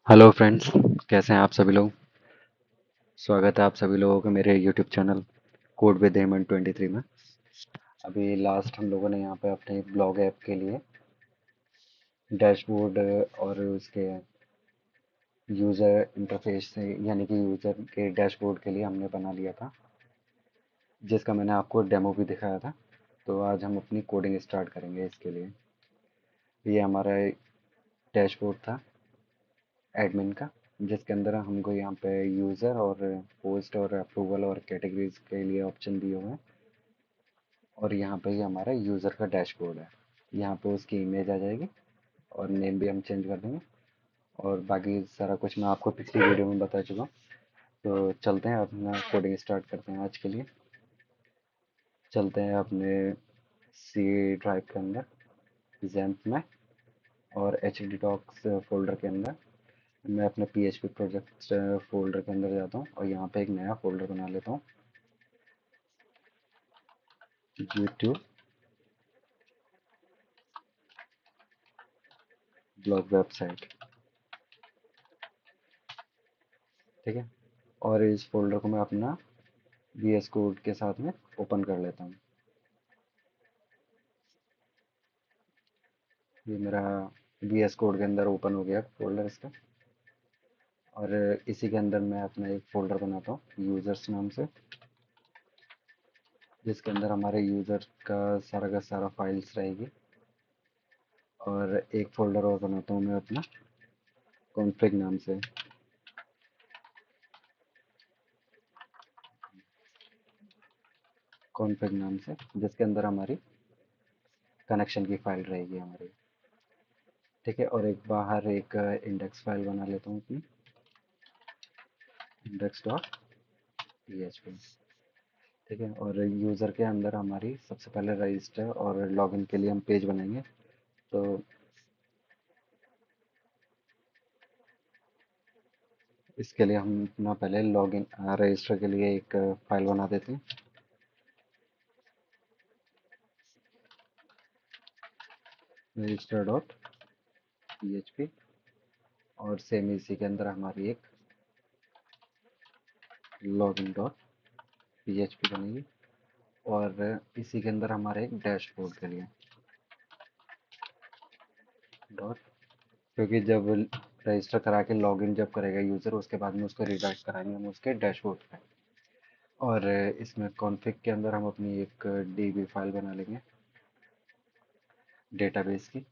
Hello friends, कैसे हैं आप सभी लोग। स्वागत है आप सभी लोगों का मेरे YouTube channel code with Hemant 23 में। अभी लास्ट हम लोगों ने यहाँ पे अपने ब्लॉग ऐप के लिए डैशबोर्ड और उसके यूज़र इंटरफेस से यानी कि यूज़र के डैशबोर्ड के लिए हमने बना लिया था, जिसका मैंने आपको डेमो भी दिखाया था। तो आज हम अपनी कोडिंग स्टार्ट करेंगे इसके लिए। ये हमारा डैशबोर्ड था एडमिन का, जिसके अंदर हमको यहाँ पे यूज़र और पोस्ट और अप्रूवल और कैटेगरीज के लिए ऑप्शन दिए हुए हैं। और यहाँ पे ही हमारा यूज़र का डैशबोर्ड है। यहाँ पे उसकी इमेज आ जाएगी और नेम भी हम चेंज कर देंगे। और बाकी सारा कुछ मैं आपको पिछली वीडियो में बता चुका हूँ। तो चलते हैं अपना कोडिंग स्टार्ट करते हैं आज के लिए। चलते हैं अपने सी ड्राइव के अंदर, जैम्प में, और एच डी डॉक्स फोल्डर के अंदर मैं अपने P H P project folder के अंदर जाता हूँ और यहाँ पे एक नया फोल्डर बना लेता हूँ, यूट्यूब ब्लॉग वेबसाइट। ठीक है, और इस फोल्डर को मैं अपना वी एस कोड के साथ में ओपन कर लेता हूँ। ये मेरा वी एस कोड के अंदर ओपन हो गया फोल्डर इसका। और इसी के अंदर मैं अपना एक फोल्डर बनाता हूँ यूज़र्स नाम से, जिसके अंदर हमारे यूज़र का सारा फाइल्स रहेगी। और एक फोल्डर और बनाता हूँ मैं अपना कॉन्फ़िग नाम से, जिसके अंदर हमारी कनेक्शन की फाइल रहेगी हमारी। ठीक है, और एक बाहर एक इंडेक्स फाइल बना लेता हूँ अपनी, index dot P H P. ठीक है, और यूज़र के अंदर हमारी सबसे पहले रजिस्टर और लॉगिन के लिए हम पेज बनाएंगे। तो इसके लिए हम अपना पहले लॉगिन रजिस्टर के लिए एक फाइल बना देते हैं, register dot P H P. और सेम इसी के अंदर हमारी एक login dot P H P बनेगी। और इसी के अंदर हमारे एक डैशबोर्ड के लिए डॉट, क्योंकि जब रजिस्टर करा के लॉगिन जब करेगा यूज़र, उसके बाद में उसको रिडायरेक्ट कराएंगे हम उसके डैशबोर्ड पे। और इसमें कॉन्फ़िग के अंदर हम अपनी एक डीबी फाइल बना लेंगे डेटाबेस की,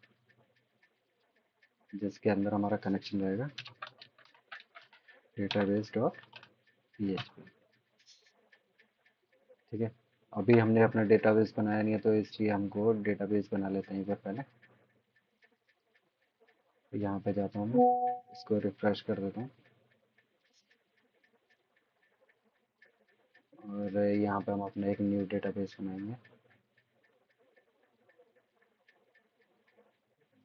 जिसके अंदर हमारा कनेक्शन रहेगा database dot P H P. ठीक है, अभी हमने अपना डेटाबेस बनाया नहीं है, तो इसलिए हमको डेटाबेस बना लेते हैं एक बार पहले। तो यहाँ पे जाता हूँ मैं, इसको रिफ्रेश कर देता हूँ। और यहाँ पे हम अपना एक न्यू डेटाबेस बनाएंगे।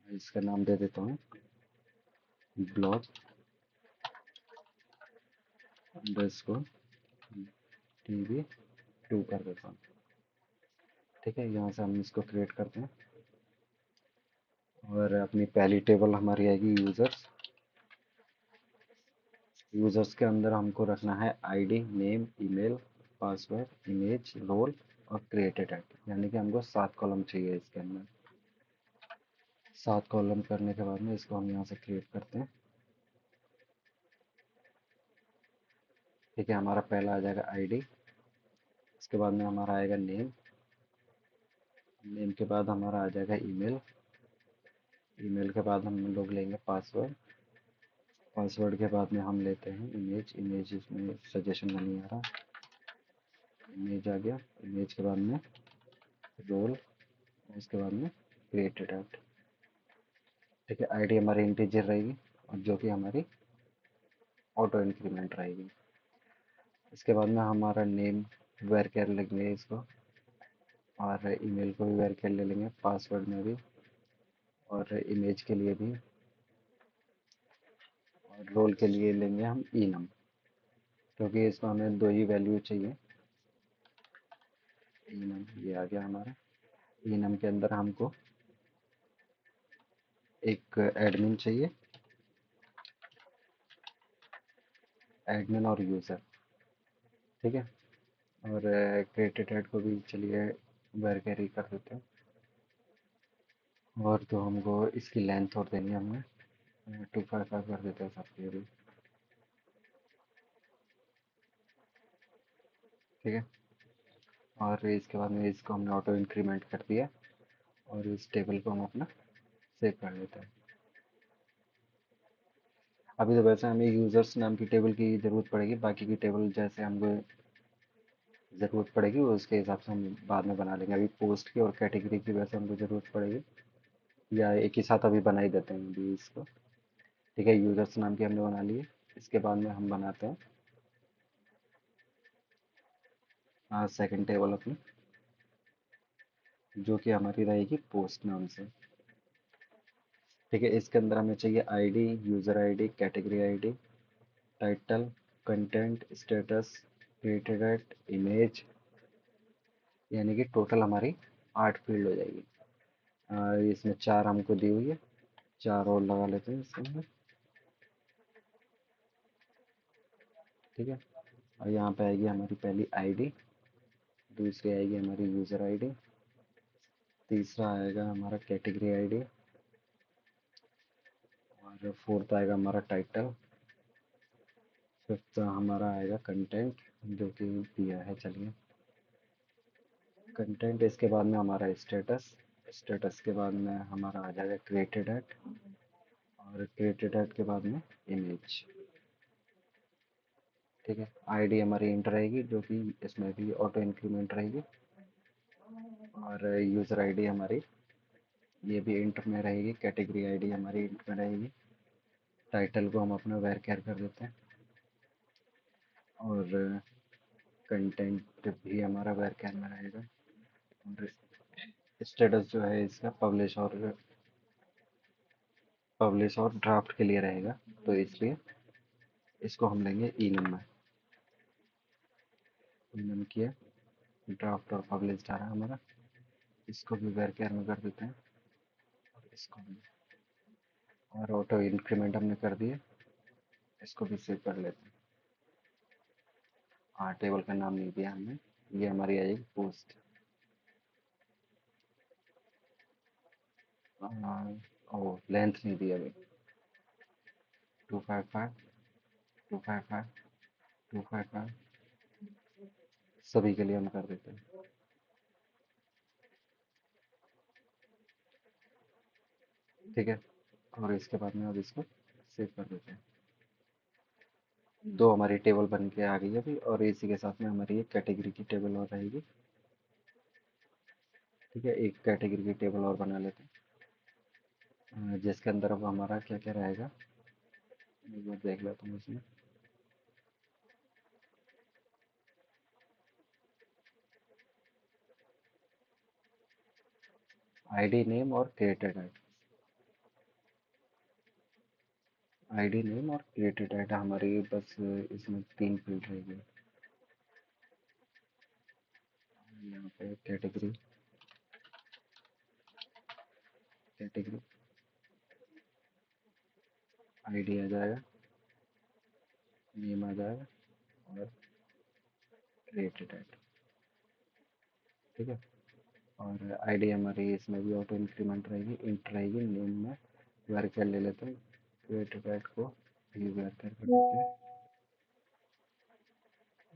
इसका नाम दे देता हूँ ब्लॉग अंडरस्कोर टीवी 2 कर देता हूँ। ठीक है, यहाँ से हम इसको क्रिएट करते हैं। और अपनी पहली टेबल हमारी आएगी यूज़र्स। यूज़र्स के अंदर हमको रखना है ID, name, email, password, image, role और क्रिएटेड एट, यानी कि हमको 7 कॉलम चाहिए इसके अंदर। 7 कॉलम करने के बाद में इसको हम यहाँ से क्रिएट करते हैं। ठीक है, हमारा पहला आ जाएगा आईडी, इसके बाद में हमारा आएगा नेम, नेम के बाद हमारा आ जाएगा ईमेल, ईमेल के बाद हम लोग लेंगे पासवर्ड, पासवर्ड के बाद में हम लेते हैं इमेज, इमेज इसमें सजेशन में नहीं आ रहा, इमेज आ गया, इमेज के बाद में रोल, उसके बाद में क्रिएटेड एट। ठीक है, आईडी हमारी इंटीजर रहेगी और जो कि हमारी ऑटो इंक्रीमेंट रहेगी। इसके बाद में हमारा नेम वेर कैर लेंगे इसको, और ईमेल को भी वेर कैर ले लेंगे, पासवर्ड में भी, और इमेज के लिए भी, और रोल के लिए लेंगे हम ई नम, क्योंकि इसमें हमें दो ही वैल्यू चाहिए। ई नम ये आ गया हमारा। ई नम के अंदर हमको एक एडमिन चाहिए, एडमिन और यूज़र। ठीक है। और क्रिएटेड हेड को भी चलिए वर कैरी कर देते हैं। और तो हमको इसकी लेंथ और देनी है हमें 255 कर देते हैं सबके भी। ठीक है। और इसके बाद में इसको हमने ऑटो इंक्रीमेंट कर दिया और इस टेबल को हम अपना सेव कर देते हैं। अभी तो वैसे हमें यूज़र्स नाम की टेबल की ज़रूरत पड़ेगी, बाकी की टेबल जैसे हमको ज़रूरत पड़ेगी उसके हिसाब से हम बाद में बना लेंगे। अभी पोस्ट की और कैटेगरी की वैसे हमको ज़रूरत पड़ेगी, या एक ही साथ अभी बना ही देते हैं अभी इसको। ठीक है, यूज़र्स नाम की हमने बना ली है। इसके बाद में हम बनाते हैं सेकंड टेबल अपनी, जो कि हमारी रहेगी पोस्ट नाम से। ठीक है, इसके अंदर हमें चाहिए ID, user ID, category ID, title, content, status, created at, image, यानी कि टोटल हमारी 8 फील्ड हो जाएगी। इसमें 4 हमको दी हुई है, 4 और लगा लेते हैं इसके अंदर। ठीक है। और यहाँ पे आएगी हमारी पहली आईडी, दूसरी आएगी हमारी यूज़र आईडी, तीसरा आएगा हमारा कैटेगरी आईडी, और फोर्थ आएगा हमारा टाइटल, फिफ्थ हमारा आएगा कंटेंट, जो कि दिया है चलिए कंटेंट। इसके बाद में हमारा स्टेटस, स्टेटस के बाद में हमारा आ जाएगा क्रिएटेड एट, और क्रिएटेड एट के बाद में इमेज। ठीक है, आईडी हमारी इंटर रहेगी, जो कि इसमें भी ऑटो इंक्रीमेंट रहेगी, और यूज़र आईडी हमारी ये भी इंटर में रहेगी, कैटेगरी आईडी हमारी इंटर में रहेगी, टाइटल को हम अपना वेर केयर कर देते हैं, और कंटेंट भी हमारा वेर केयर में रहेगा, और स्टेटस जो है इसका पब्लिश और ड्राफ्ट के लिए रहेगा, तो इसलिए इसको हम लेंगे ई नम किया, ड्राफ्ट और पब्लिश जा रहा है हमारा, इसको भी वेर केयर में कर देते हैं, और इसको भी, और ऑटो इंक्रीमेंट हमने कर दिए, इसको भी सेव कर लेते हैं। हाँ, टेबल का नाम नहीं दिया हमने, ये हमारी आएगी पोस्ट। ओ, लेंथ नहीं दी अभी। 255, 255, 255 सभी के लिए हम कर देते हैं। ठीक है, और इसके बाद में अब इसको सेव कर देते हैं। दो हमारी टेबल बन के आ गई है अभी, और इसी के साथ में हमारी एक कैटेगरी की टेबल और रहेगी। ठीक है, एक कैटेगरी की टेबल और बना लेते हैं, जिसके अंदर अब हमारा क्या क्या रहेगा, एक बार देख लेता हूँ इसमें। आईडी नेम और क्रिएटेड आईडी, आईडी नेम और क्रिएटेड आईडी हमारी बस इसमें 3 फील्ड रहेगी। यहाँ पे कैटेगरी, कैटेगरी आईडी आ जाएगा, नेम आ जाएगा, और क्रिएटेड आईडी। ठीक है, और आईडी हमारी इसमें भी ऑटो इंक्रीमेंट रहेगी, इंट रहेगी, नेम में वेर ले लेते हैं, क्रिएटेड आईडी को भी वेर कर देते हैं,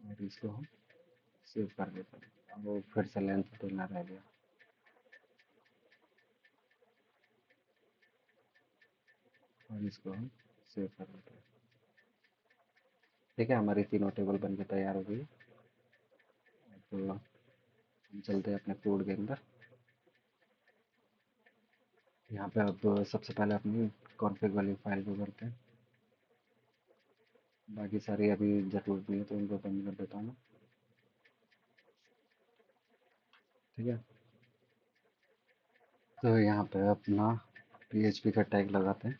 और इसको हम सेव कर देते हैं। अब वो फिर से लेंथ देना रह गया, और इसको हम सेव कर देते हैं। ठीक है, हमारी तीनों टेबल बन के तैयार हो गई है। तो हम चलते हैं अपने कोड के अंदर। यहाँ पे अब सबसे पहले अपनी कॉन्फ़िग वाली फाइल को करते हैं, बाकी सारी अभी ज़रूरत नहीं है तो इनको बंद कर देता हूँ मैं। ठीक है, तो यहाँ पे अपना PHP का टैग लगाते हैं,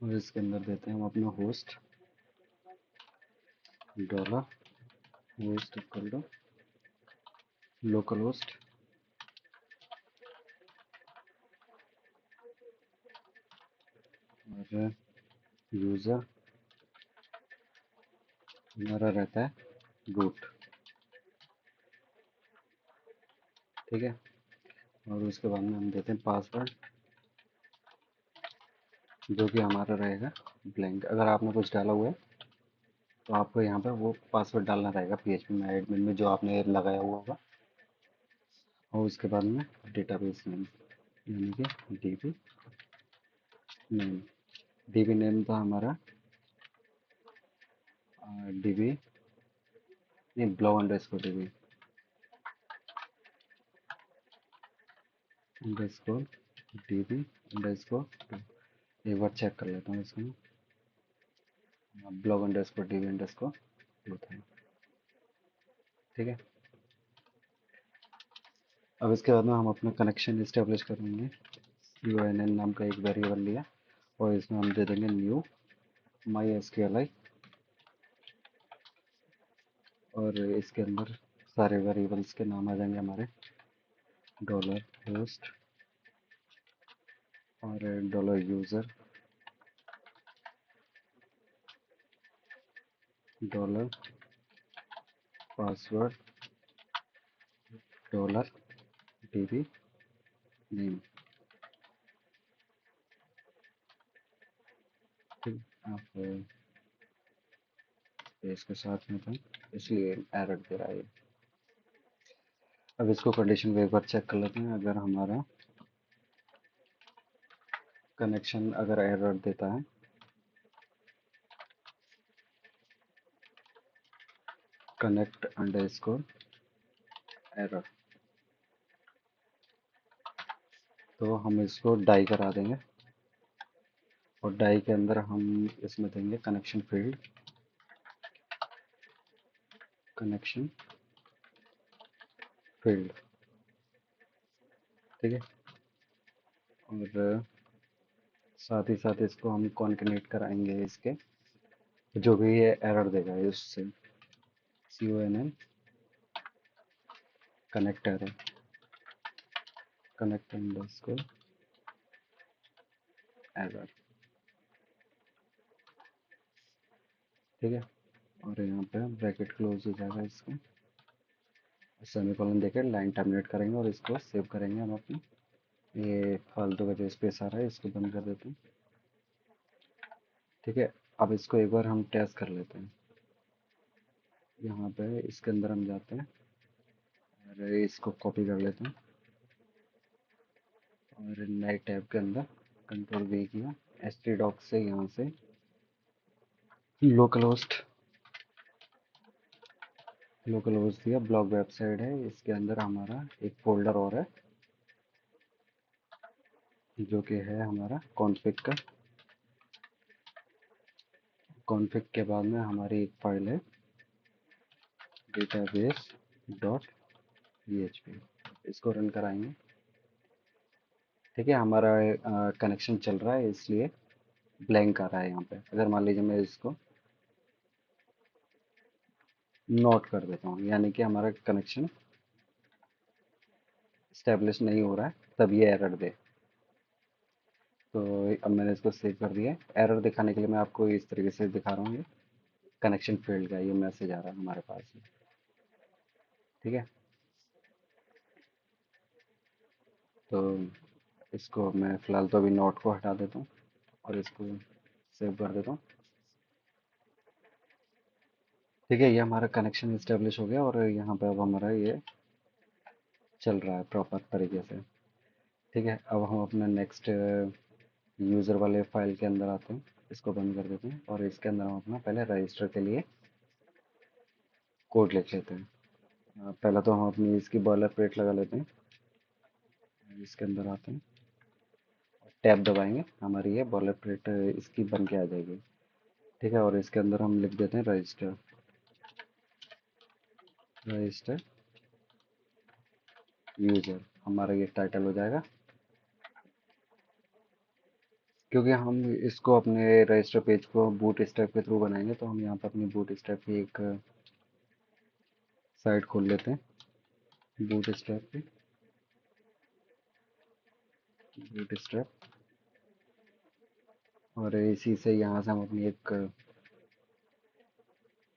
और इसके अंदर देते हैं हम अपना host, dollar host equal to local host और यूज़र हमारा रहता है रूट। ठीक है, और उसके बाद में हम देते हैं पासवर्ड, जो कि हमारा रहेगा ब्लैंक। अगर आपने कुछ डाला हुआ है तो आपको यहाँ पर वो पासवर्ड डालना रहेगा पीएचपी में एडमिन में जो आपने लगाया हुआ होगा। और उसके बाद में डेटाबेस नेम, यानी कि डीबी नेम। डीबी नेम था हमारा डीबी नहीं, blog underscore dB underscore dB underscore. एक बार चेक कर लेता हूँ इसको। ब्लॉग अंडरस्कोर डीबी अंडरस्कोर होता है। ठीक है, अब इसके बाद में हम अपना कनेक्शन इस्टेब्लिश करेंगे। UNN नाम का एक वेरिएबल लिया और इसमें हम दे देंगे न्यू माई एसक्यूएलआई, और इसके अंदर सारे वेरिएबल्स के नाम आ जाएंगे हमारे, डॉलर होस्ट और dollar user, dollar password, dollar dB name. ठीक, आप इसके साथ में था इसलिए एरर दे रहा है। अब इसको कंडीशन को एक बार चेक कर लेते हैं। अगर हमारा कनेक्शन अगर एरर देता है, कनेक्ट अंडरस्कोर एरर, तो हम इसको डाई करा देंगे। और डाई के अंदर हम इसमें देंगे कनेक्शन फील्ड, कनेक्शन फील्ड। ठीक है, और साथ ही साथ इसको हम कॉन्कनेक्ट कराएंगे इसके, जो भी ये एरर देगा उससे, CONN connect error, connect underscore error. ठीक है, और यहाँ पे ब्रैकेट क्लोज हो जाएगा इसका, सेमीकोलन देकर लाइन टर्मिनेट करेंगे और इसको सेव करेंगे हम अपनी। ये फालतू का जो स्पेस आ रहा है इसको बंद कर देते हैं। ठीक है, अब इसको एक बार हम टेस्ट कर लेते हैं। यहाँ पे इसके अंदर हम जाते हैं और इसको कॉपी कर लेते हैं और नए टैब के अंदर कंट्रोल V किया, htdoc से यहाँ से लोकल होस्ट दिया, ब्लॉग वेबसाइट है, इसके अंदर हमारा एक फोल्डर और है जो कि है हमारा कॉन्फ़िग का। कॉन्फ़िग के बाद में हमारी एक फाइल है डेटाबेस डॉट php, इसको रन कराएंगे। ठीक है, हमारा कनेक्शन चल रहा है इसलिए ब्लैंक आ रहा है यहाँ पे। अगर मान लीजिए मैं इसको नोट कर देता हूँ, यानी कि हमारा कनेक्शन स्टेब्लिश नहीं हो रहा है, तब ये एरर दे। तो अब मैंने इसको सेव कर दिया है। एरर दिखाने के लिए मैं आपको इस तरीके से दिखा रहा हूँ। ये कनेक्शन फेल्ड का ये मैसेज आ रहा है हमारे पास में। ठीक है, तो इसको मैं फ़िलहाल तो अभी नोट को हटा देता हूँ और इसको सेव कर देता हूँ। ठीक है, ये हमारा कनेक्शन इस्टेब्लिश हो गया और यहाँ पे अब हमारा ये चल रहा है प्रॉपर तरीके से। ठीक है, अब हम अपना नेक्स्ट यूज़र वाले फाइल के अंदर आते हैं, इसको बंद कर देते हैं और इसके अंदर हम अपना पहले रजिस्टर के लिए कोड लिख लेते हैं। पहला तो हम अपनी इसकी बॉयलर प्लेट लगा लेते हैं, इसके अंदर आते हैं, टैब दबाएंगे, हमारी ये बॉयलर प्लेट इसकी बन के आ जाएगी। ठीक है, और इसके अंदर हम लिख देते हैं रजिस्टर, रजिस्टर यूज़र, हमारा ये टाइटल हो जाएगा। क्योंकि हम इसको अपने रजिस्टर पेज को बूट स्ट्रैप के थ्रू बनाएंगे, तो हम यहाँ पर अपनी बूट स्ट्रैप की एक साइट खोल लेते हैं। बूट स्ट्रैप की, बूट स्ट्रैप, और इसी से यहाँ से हम अपनी एक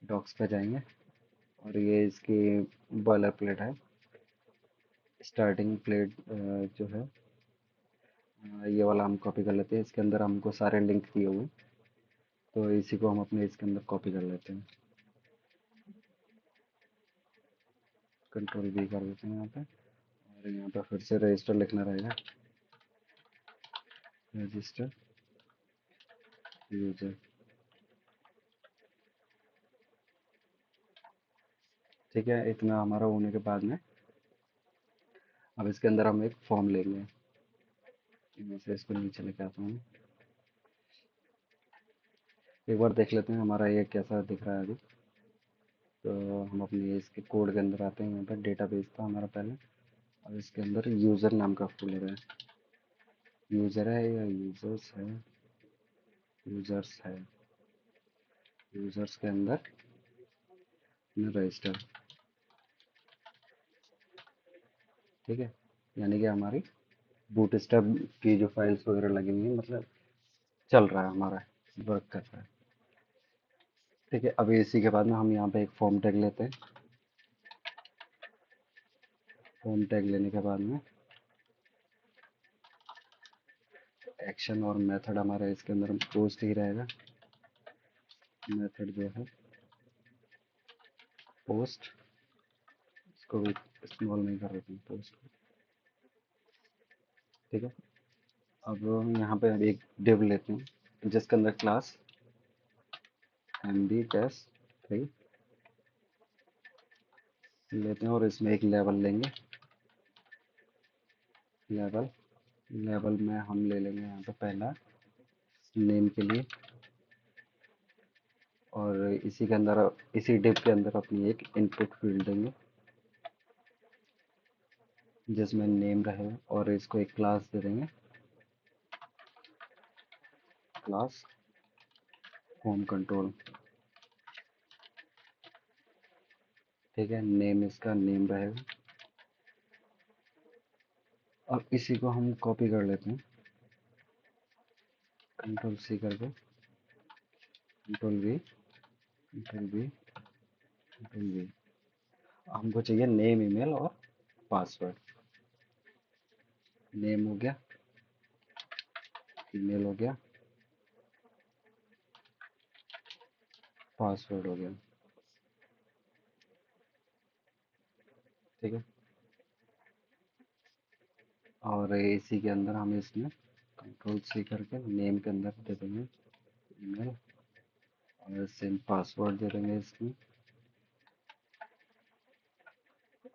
डॉक्स पे जाएंगे। और ये इसकी बॉयलर प्लेट है। स्टार्टिंग प्लेट जो है, ये वाला हम कॉपी कर लेते हैं। इसके अंदर हमको सारे लिंक दिए हुए हैं, तो इसी को हम अपने इसके अंदर कॉपी कर लेते हैं। कंट्रोल V कर देते हैं यहाँ पे। और यहाँ पे फिर से रजिस्टर लिखना रहेगा, रजिस्टर यूजर। ठीक है, इतना हमारा होने के बाद में अब इसके अंदर हम एक फॉर्म लेंगे। मैं से इसको नीचे लेके आता हूँ। एक बार देख लेते हैं हमारा ये कैसा दिख रहा है अभी। तो हम अपने इसके कोड के अंदर आते हैं। यहाँ पर डेटाबेस था हमारा पहले। अब इसके अंदर यूज़र नाम का फोल्डर है। यूज़र है या यूजर्स है? यूजर्स है। यूजर्स के अंदर रजिस्टर। ठीक है, यानी कि हमारी बूटस्ट्रैप की जो फाइल्स वगैरह लगी हुई है, मतलब चल रहा है हमारा, वर्क कर रहा है। ठीक है, अभी इसी के बाद में हम यहाँ पे एक फॉर्म टैग लेते हैं। फॉर्म टैग लेने के बाद में एक्शन और मेथड हमारा इसके अंदर पोस्ट ही रहेगा। मेथड जो है पोस्ट, इसको भी स्मॉल नहीं कर देते हैं, पोस्ट। ठीक है, अब हम यहाँ पे एक डिव लेते हैं जिसके अंदर क्लास MD-3 लेते हैं और इसमें एक लेवल लेंगे। लेवल लेवल में हम ले लेंगे यहाँ पे पहला नेम के लिए। और इसी के अंदर, इसी डिव के अंदर अपनी एक इनपुट फील्ड देंगे जिसमें नेम रहे। और इसको एक क्लास दे देंगे, क्लास होम कंट्रोल। ठीक है, नेम इसका नेम रहेगा। अब इसी को हम कॉपी कर लेते हैं, कंट्रोल C करके, control V, control V, control V। हमको चाहिए नेम, ईमेल और पासवर्ड। नेम हो गया, ईमेल हो गया, पासवर्ड हो गया। ठीक है, और इसी के अंदर हम इसमें कंट्रोल C करके नेम के अंदर दे देंगे ईमेल, और सेम पासवर्ड दे देंगे इसमें।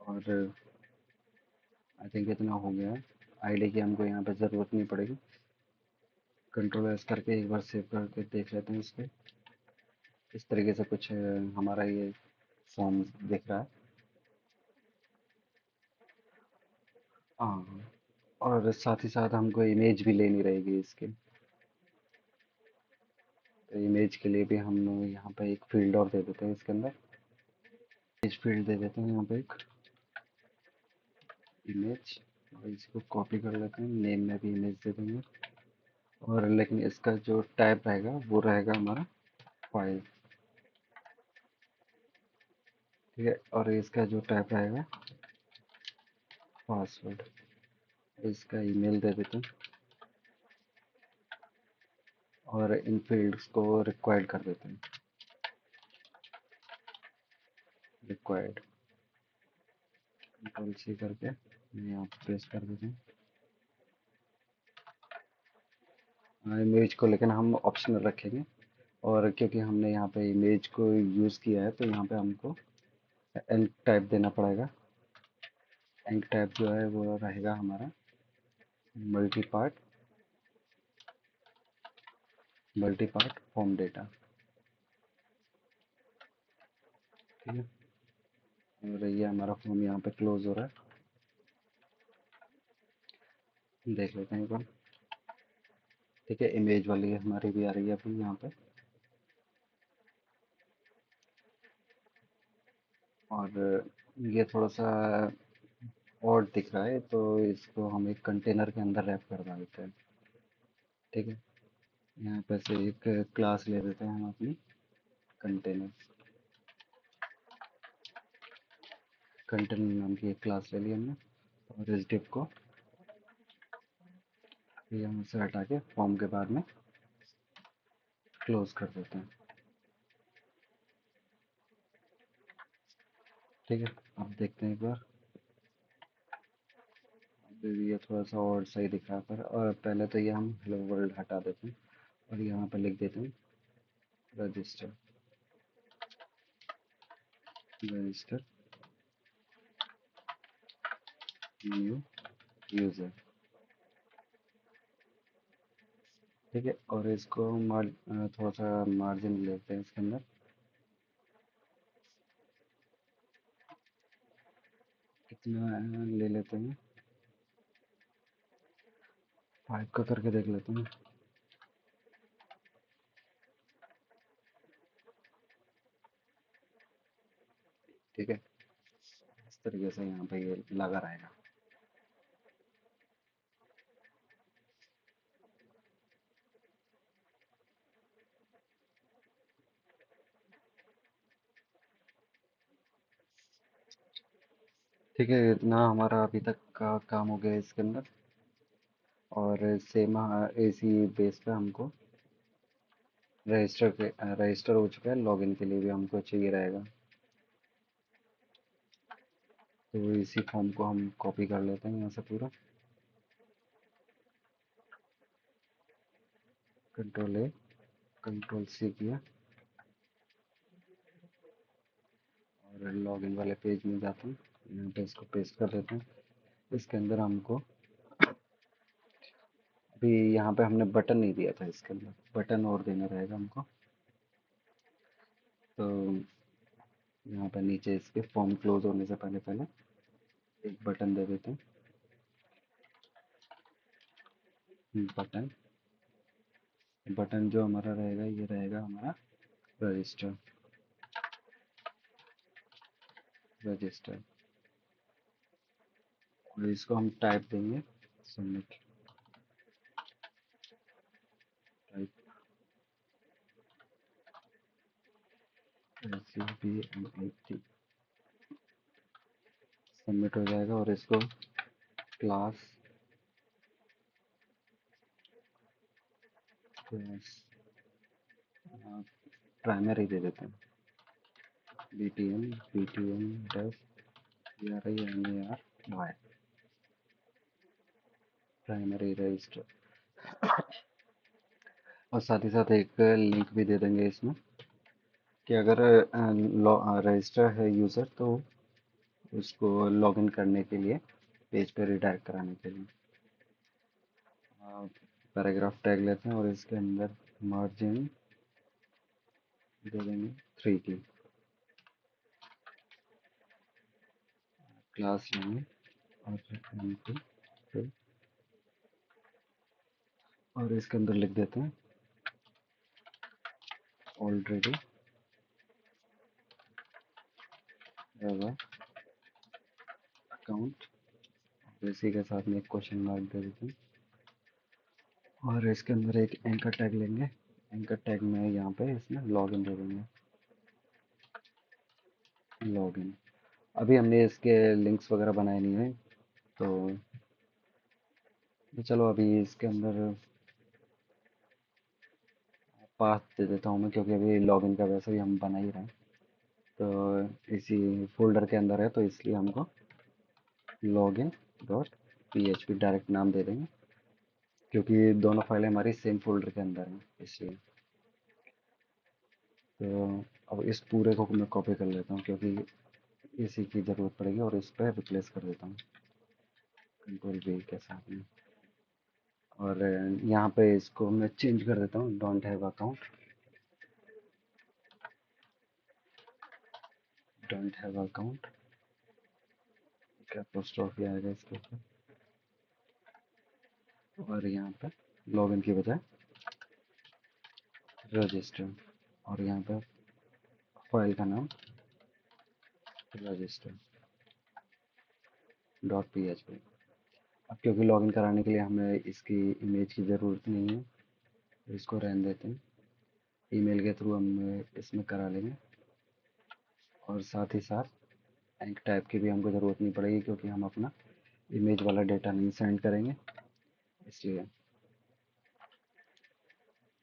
और आई थिंक इतना हो गया है। आईडी की हमको यहाँ पे ज़रूरत नहीं पड़ेगी। कंट्रोल S करके एक बार सेव करके देख लेते हैं इसको। इस तरीके से कुछ हमारा ये फॉर्म दिख रहा है। हाँ, और साथ ही साथ हमको इमेज भी लेनी रहेगी इसकी। तो इमेज के लिए भी हम यहाँ पे एक फील्ड और दे देते हैं इसके अंदर। इमेज फील्ड दे देते हैं यहाँ पे एक इमेज, और इसको कॉपी कर लेते हैं। नेम में भी इमेज दे देंगे। और लेकिन इसका जो टाइप रहेगा वो रहेगा हमारा फाइल। ठीक है, और इसका जो टाइप रहेगा पासवर्ड। इसका ईमेल दे देते हैं और इन फील्ड्स को रिक्वायर्ड कर देते हैं। रिक्वायर्ड, कंट्रोल C करके यहाँ पे पेस्ट कर देते हैं। इमेज को लेकिन हम ऑप्शनल रखेंगे, और क्योंकि हमने यहाँ पे इमेज को यूज़ किया है तो यहाँ पे हमको एंक टाइप देना पड़ेगा। एंक टाइप जो है वो रहेगा हमारा multi part, multi part form data. ठीक है, और ये हमारा फॉर्म यहाँ पे क्लोज हो रहा है। देख लेते हैं एक बार। ठीक है, इमेज वाली हमारी भी आ रही है अभी यहाँ पे। और ये थोड़ा सा और दिख रहा है, तो इसको हम एक कंटेनर के अंदर रैप करवा देते हैं। ठीक है, यहाँ पर से एक क्लास ले लेते हैं हम अपनी, कंटेनर। कंटेनर नाम की एक क्लास ले ली हमने, और इस डिप को यहाँ से हटा के फॉर्म के बाद में क्लोज कर देते हैं। ठीक है, अब देखते हैं एक बार। अब ये थोड़ा सा और सही दिख रहा है, पर और पहले तो ये हम हेलो वर्ल्ड हटा देते हैं और यहाँ पर लिख देते हैं रजिस्टर। Register new user. ठीक है, और इसको थोड़ा सा मार्जिन लेते हैं इसके अंदर। कितना ले लेते हैं, 5 का करके देख लेते हैं। ठीक है, इस तरीके से यहाँ पे ये लगा रहेगा। ठीक है, इतना हमारा अभी तक का काम हो गया है इसके अंदर। और सेम इसी बेस पे हमको रजिस्टर हो चुका है, लॉगिन के लिए भी हमको चाहिए रहेगा। तो इसी फॉर्म को हम कॉपी कर लेते हैं यहाँ से पूरा। कंट्रोल ए, कंट्रोल सी किया, और लॉगिन वाले पेज में जाते हैं, यहाँ पे इसको पेस्ट कर देते हैं। इसके अंदर हमको अभी यहाँ पे हमने बटन नहीं दिया था, इसके अंदर बटन और देना रहेगा हमको। तो यहाँ पे नीचे इसके फॉर्म क्लोज होने से पहले पहले एक बटन दे देते हैं। बटन, बटन जो हमारा रहेगा ये रहेगा हमारा रजिस्टर। रजिस्टर, और इसको हम टाइप देंगे सबमिट। टाइप SUBMIT, सबमिट हो जाएगा। और इसको क्लास प्राइमरी दे देते हैं, BTM dash PRIMARY, primary register. और साथ ही साथ एक लिंक भी दे देंगे इसमें, कि अगर रजिस्टर है यूज़र तो उसको लॉगिन करने के लिए पेज पे रिडायरेक्ट कराने के लिए। पैराग्राफ टैग लेते हैं और इसके अंदर मार्जिन दे देंगे 3 की। क्लास लेंगे और फिर और इसके अंदर लिख देते हैं ऑलरेडी हैव अ अकाउंट। इसी के साथ में एक क्वेश्चन मार्क दे देते हैं, और इसके अंदर एक एंकर टैग लेंगे। एंकर टैग में यहाँ पे इसमें लॉगिन दे देंगे, लॉगिन। अभी हमने इसके लिंक्स वगैरह बनाए नहीं है, तो चलो अभी इसके अंदर पाथ दे देता हूँ मैं, क्योंकि अभी लॉगिन का वैसे भी हम बना ही रहे हैं। तो इसी फोल्डर के अंदर है, तो इसलिए हमको लॉगिन डॉट PHP डायरेक्ट नाम दे देंगे, क्योंकि दोनों फाइलें हमारी सेम फोल्डर के अंदर हैं इसलिए। तो अब इस पूरे को मैं कॉपी कर लेता हूँ, क्योंकि इसी की ज़रूरत पड़ेगी, और इस पर रिप्लेस कर देता हूँ कंट्रोल V के साथ में। और यहाँ पे इसको मैं चेंज कर देता हूँ, don't have account, don't have account, क्या पोस्ट आएगा इसके ऊपर। और यहाँ पे लॉगिन की बजाय रजिस्टर, और यहाँ पे फाइल का नाम रजिस्टर डॉट PHP। अब क्योंकि लॉगिन कराने के लिए हमें इसकी इमेज की ज़रूरत नहीं है, तो इसको रहने देते हैं। ईमेल के थ्रू हम इसमें करा लेंगे, और साथ ही साथ एक टैब की भी हमको ज़रूरत नहीं पड़ेगी, क्योंकि हम अपना इमेज वाला डेटा नहीं सेंड करेंगे, इसलिए।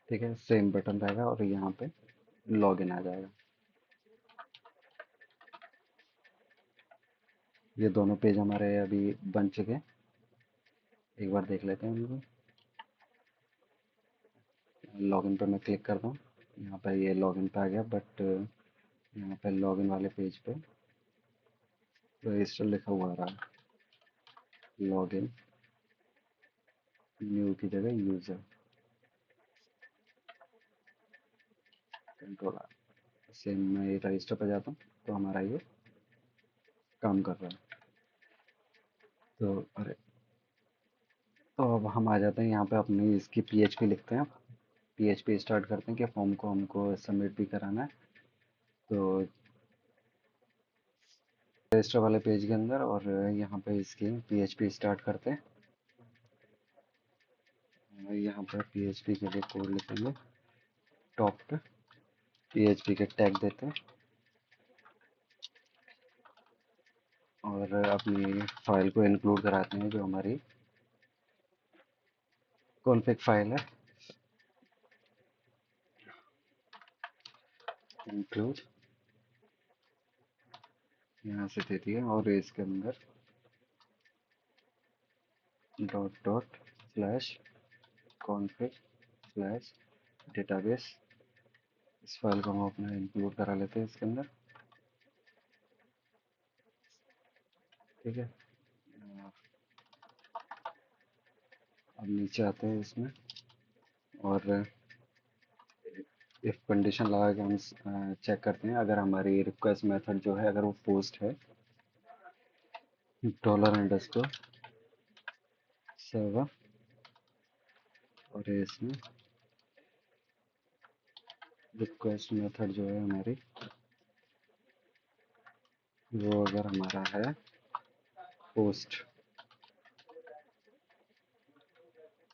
ठीक है, सेम बटन रहेगा और यहाँ पे लॉगिन आ जाएगा। ये दोनों पेज हमारे अभी बन चुके हैं, एक बार देख लेते हैं उनको। लॉगिन पर मैं क्लिक करता हूँ, यहाँ पर ये लॉगिन पे आ गया, बट यहाँ पे लॉगिन वाले पेज पे रजिस्टर लिखा हुआ आ रहा है। लॉगिन न्यू की जगह यूज़र, कंट्रोल आर। सेम मैं ये रजिस्टर पे जाता हूँ, तो हमारा ये काम कर रहा है। तो अरे, तो अब हम आ जाते हैं यहाँ पे, अपनी इसकी पीएचपी लिखते हैं। पीएचपी स्टार्ट करते हैं कि फॉर्म को हमको सबमिट भी कराना है। तो रजिस्टर वाले पेज के अंदर, और यहाँ पे इसकी पीएचपी स्टार्ट करते हैं। यहाँ पर पीएचपी के लिए कोड लिखेंगे, टॉप पे पीएचपी के टैग देते हैं, और अपनी फाइल को इंक्लूड कराते हैं जो हमारी कॉन्फ़िग फाइल है। इंक्लूड यहाँ से दे दिया, और इसके अंदर dot dot slash config slash database, इस फाइल को हम अपना इंक्लूड करा लेते हैं इसके अंदर। ठीक है, अब नीचे आते हैं इसमें, और इफ कंडीशन लगा के हम चेक करते हैं, अगर हमारी रिक्वेस्ट मेथड जो है अगर वो पोस्ट है, डॉलर अंडरस्कोर सर्वर, और इसमें रिक्वेस्ट मेथड जो है हमारी, वो अगर हमारा है पोस्ट।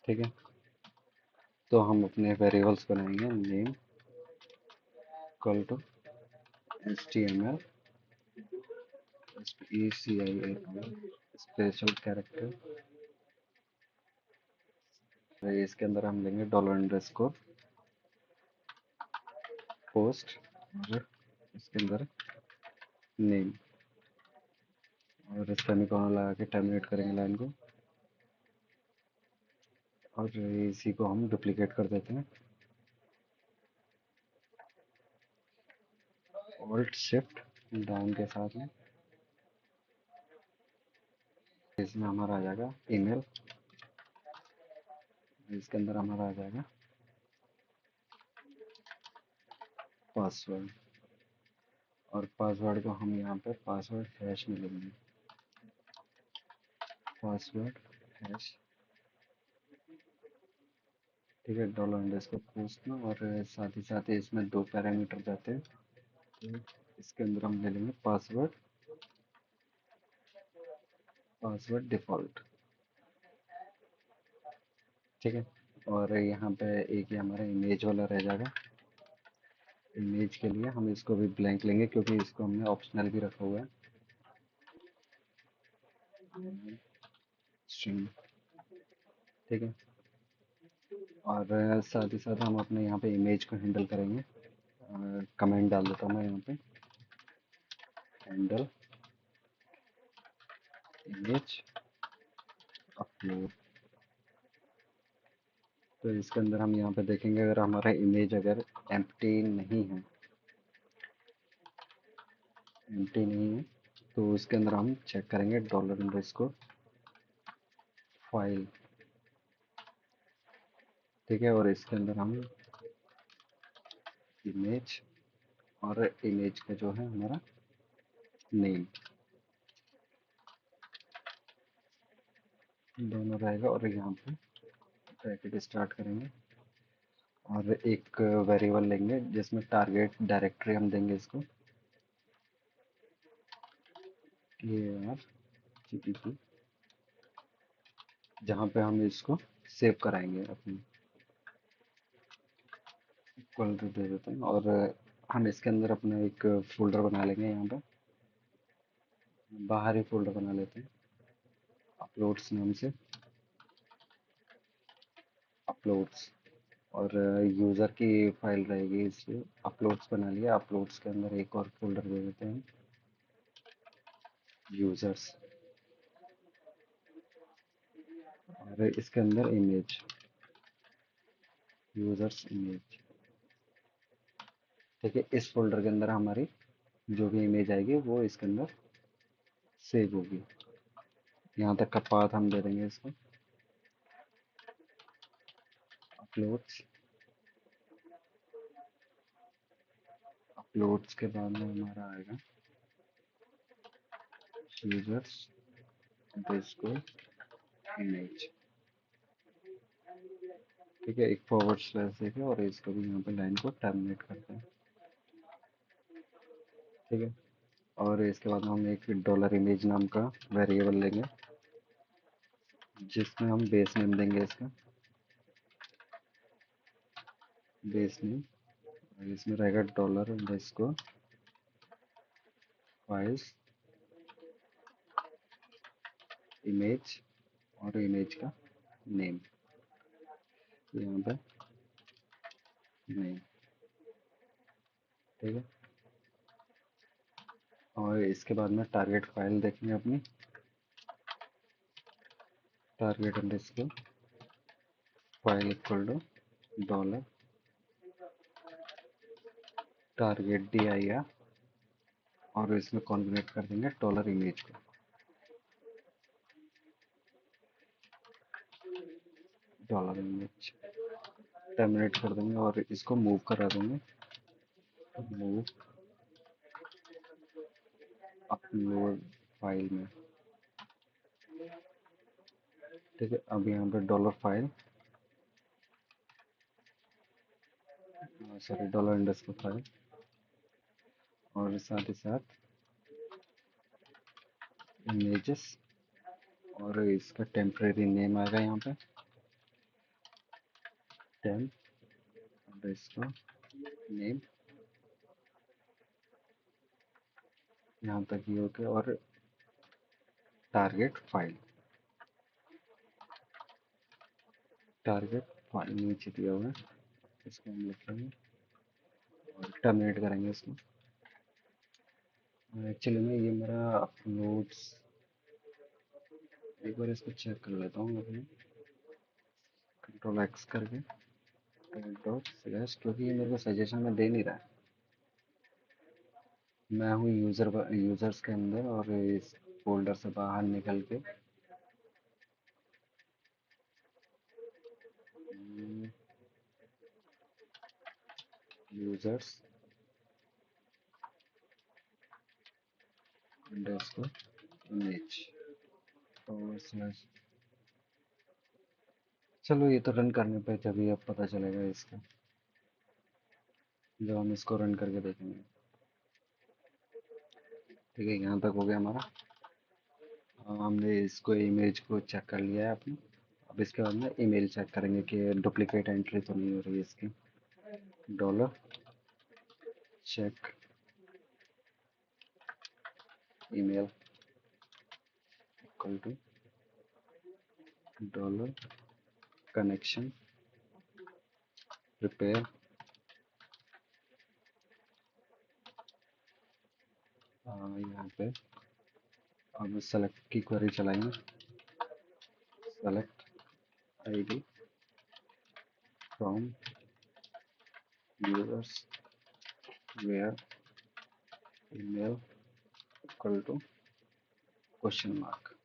ठीक है, तो हम अपने वेरिएबल्स बनाएंगे, name equal to HTML ECIAL special character. इसके अंदर हम लेंगे डॉलर अंडरस्कोर पोस्ट, और इसके अंदर नेम, और सेमीकोलन लगा के टर्मिनेट करेंगे लाइन को, और इसी को हम डुप्लीकेट कर देते हैं, ऑल्ट शिफ्ट डाउन के साथ में। इसमें हमारा आ जाएगा ईमेल, इसके अंदर हमारा आ जाएगा पासवर्ड, और पासवर्ड को हम यहाँ पे पासवर्ड हैश में लेंगे, पासवर्ड हैश। ठीक है, डॉलर अंडरस्कोर पोस्ट में, और साथ ही साथ इसमें दो पैरामीटर जाते हैं, तो इसके अंदर हम ले लेंगे पासवर्ड, पासवर्ड डिफ़ॉल्ट। ठीक है, और यहाँ पे एक ही हमारा इमेज वाला रह जाएगा। इमेज के लिए हम इसको भी ब्लैंक लेंगे, क्योंकि इसको हमने ऑप्शनल भी रखा हुआ है, स्ट्रिंग। ठीक है, और साथ ही साथ हम अपने यहाँ पे इमेज को हैंडल करेंगे। कमेंट डाल देता हूँ मैं यहाँ पे, हैंडल इमेज अपलोड। तो इसके अंदर हम यहाँ पे देखेंगे, अगर हमारा इमेज अगर एम्प्टी नहीं है, एम्प्टी नहीं है, तो इसके अंदर हम चेक करेंगे डॉलर अंडरस्कोर फाइल। ठीक है, और इसके अंदर हम इमेज, और इमेज का जो है हमारा नेम, दोनों रहेगा, और यहाँ पे ब्रैकेट स्टार्ट करेंगे, और एक वेरिएबल लेंगे जिसमें टारगेट डायरेक्टरी हम देंगे इसको, ARGTP, जहाँ पे हम इसको सेव कराएंगे अपनी। फोल्डर दे देते हैं और हम इसके अंदर अपना एक फोल्डर बना लेंगे यहाँ पे। बाहर ही फोल्डर बना लेते हैं अपलोड्स नाम से। अपलोड्स और यूज़र की फाइल रहेगी इसलिए अपलोड्स बना लिया। अपलोड्स के अंदर एक और फोल्डर दे देते हैं यूज़र्स और इसके अंदर इमेज यूज़र्स इमेज। ठीक है, इस फोल्डर के अंदर हमारी जो भी इमेज आएगी वो इसके अंदर सेव होगी। यहाँ तक का पाथ हम दे देंगे इसको अपलोड्स। अपलोड्स के बाद में हमारा आएगा यूज़र्स अंडरस्कोर इमेज। ठीक है, एक फॉरवर्ड स्लैश देके और इसको भी यहाँ पे लाइन को टर्मिनेट करते हैं। ठीक है, और इसके बाद हम एक डॉलर इमेज नाम का वेरिएबल लेंगे जिसमें हम बेस नेम देंगे इसका बेस नेम। और इसमें रहेगा डॉलर अंडरस्कोर फाइल्स इमेज और इमेज का नेम यहाँ पे नेम। ठीक है, और इसके बाद में टारगेट फाइल देखेंगे अपनी target underscore file equal to dollar target dir और इसमें कॉन्वर्ट कर देंगे डॉलर इमेज को डॉलर इमेज टर्मिनेट कर देंगे और इसको मूव करा देंगे मूव अपलोड फाइल में। ठीक है, अब यहाँ पे dollar file sorry dollar underscore file और साथ ही साथ इमेजेस और इसका टेम्परेरी नेम आएगा यहाँ पे टेम्प अंडरस्कोर नेम। यहाँ तक ये ओके और टारगेट फाइल नीचे दिया हुआ है इसको हम लिख लेंगे और टर्मिनेट करेंगे इसको। एक्चुअली में ये मेरा अपलोड्स एक बार इसको चेक कर लेता हूँ अपने कंट्रोल एक्स करके डॉट स्लैश क्योंकि ये मेरे को सजेशन में दे नहीं रहा है। मैं हूँ यूज़र्स के अंदर और इस फोल्डर से बाहर निकल के यूज़र्स अंडरस्कोर इमेज और स्लैश। चलो ये तो रन करने पे जब अब पता चलेगा इसका जब हम इसको रन करके देखेंगे। ठीक है, यहाँ तक हो गया हमारा। हमने इसको इमेज को चेक कर लिया है अपने। अब इसके बाद में ईमेल चेक करेंगे कि डुप्लीकेट एंट्री तो नहीं हो रही है इसकी। Dollar check email equal to dollar connection prepare. यहाँ पे अब सेलेक्ट की क्वेरी चलाएंगे select ID from users where email equal to question mark.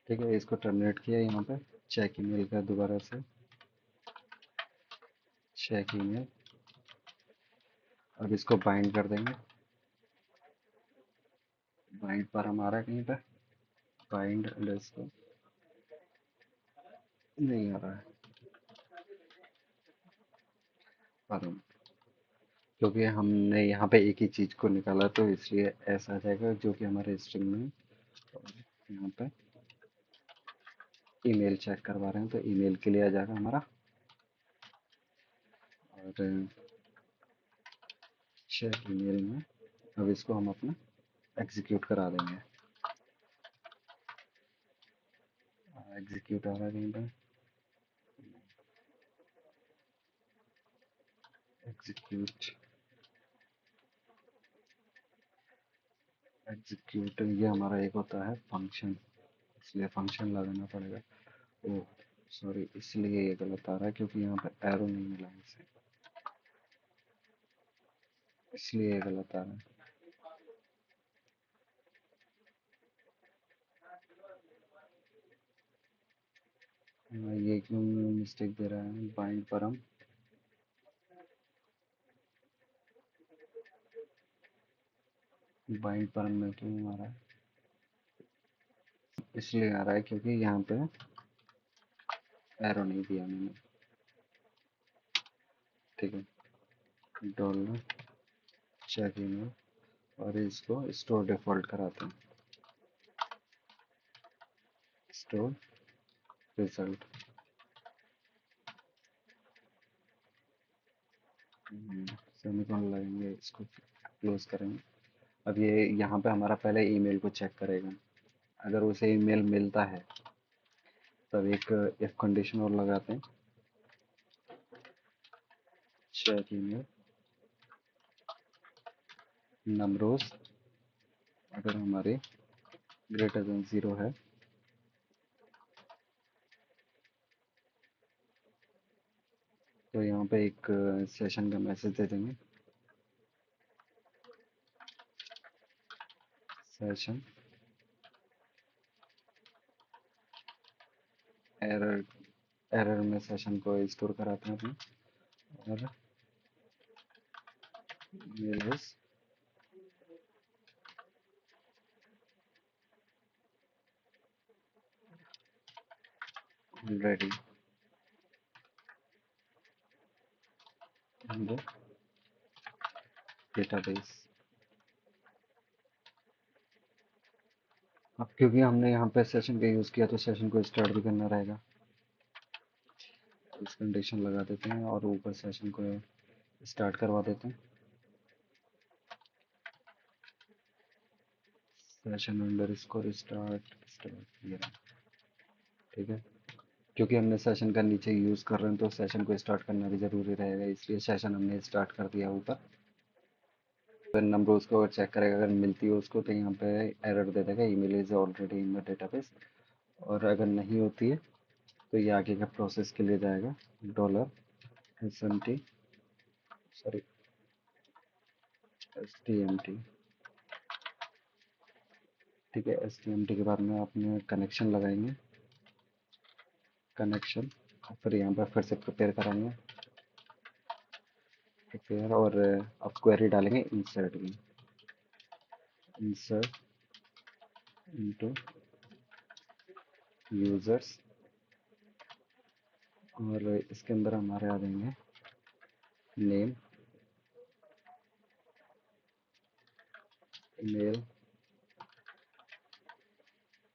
ठीक है, इसको टर्मिनेट किया यहाँ पे चेक ईमेल का दोबारा से चेक ईमेल। अब इसको बाइंड कर देंगे बाइंड पर हमारा कहीं पे बाइंड अंडरस्कोर नहीं आ रहा है पर क्योंकि हमने यहाँ पे एक ही चीज़ को निकाला तो इसलिए ऐसा आ जाएगा जो कि हमारे स्ट्रिंग में है। और यहाँ पे ईमेल चेक करवा रहे हैं तो ईमेल के लिए आ जाएगा हमारा और चेक ईमेल में अब इसको हम अपना एग्जीक्यूट करा देंगे। एग्जीक्यूट आ रहा है कहीं पर? एग्जीक्यूट एग्जीक्यूट ये हमारा एक होता है फंक्शन, इसलिए फंक्शन लगाना पड़ेगा। ओह सॉरी, इसलिए ये गलत आ रहा है क्योंकि यहाँ पर एरो नहीं मिला है इसे, इसलिए ये गलत आ रहा है। ये क्यों मिस्टेक दे रहा है? बाइंड परम, बाइंड परम में क्यों आ रहा है? इसलिए आ रहा है क्योंकि यहाँ पे एरो नहीं दिया मैंने। ठीक है, डॉलर चेक ईमेल और इसको स्टोर डिफॉल्ट कराते हैं, स्टोर रिजल्ट। सेमीकोलन लगाएंगे, इसको क्लोज करेंगे। अब ये यहाँ पे हमारा पहले ईमेल को चेक करेगा, अगर उसे ईमेल मिलता है तब एक इफ कंडीशन और लगाते हैं, चेक ईमेल नंबरोज अगर हमारे ग्रेटर देन 0 है तो यहाँ पे एक सेशन का मैसेज दे देंगे, सेशन एरर। एरर में सेशन को स्टोर कराते हैं अपने, और mail is ready in the database. अब क्योंकि हमने यहाँ पे सेशन का यूज़ किया तो सेशन को स्टार्ट भी करना रहेगा, इस कंडीशन लगा देते हैं और ऊपर सेशन को स्टार्ट करवा देते हैं, session under score start start ये रहा। ठीक है, क्योंकि हमने सेशन का नीचे यूज़ कर रहे हैं तो सेशन को स्टार्ट करना भी ज़रूरी रहेगा, इसलिए सेशन हमने स्टार्ट कर दिया ऊपर। फिर नंबर उसको चेक करेगा, अगर मिलती है उसको तो यहाँ पे एरर दे देगा, email is already in the database. और अगर नहीं होती है तो ये आगे का प्रोसेस के लिए जाएगा, dollar S M T sorry S T M T. ठीक है, एस टी एम टी के बाद में आपने कनेक्शन लगाएंगे, कनेक्शन, फिर यहाँ पर फिर से प्रिपेयर कराएंगे, प्रिपेयर, और अब क्वेरी डालेंगे इंसर्ट में, इंसर्ट इनटू यूजर्स, और इसके अंदर हमारे आ जाएंगे नेम, ईमेल,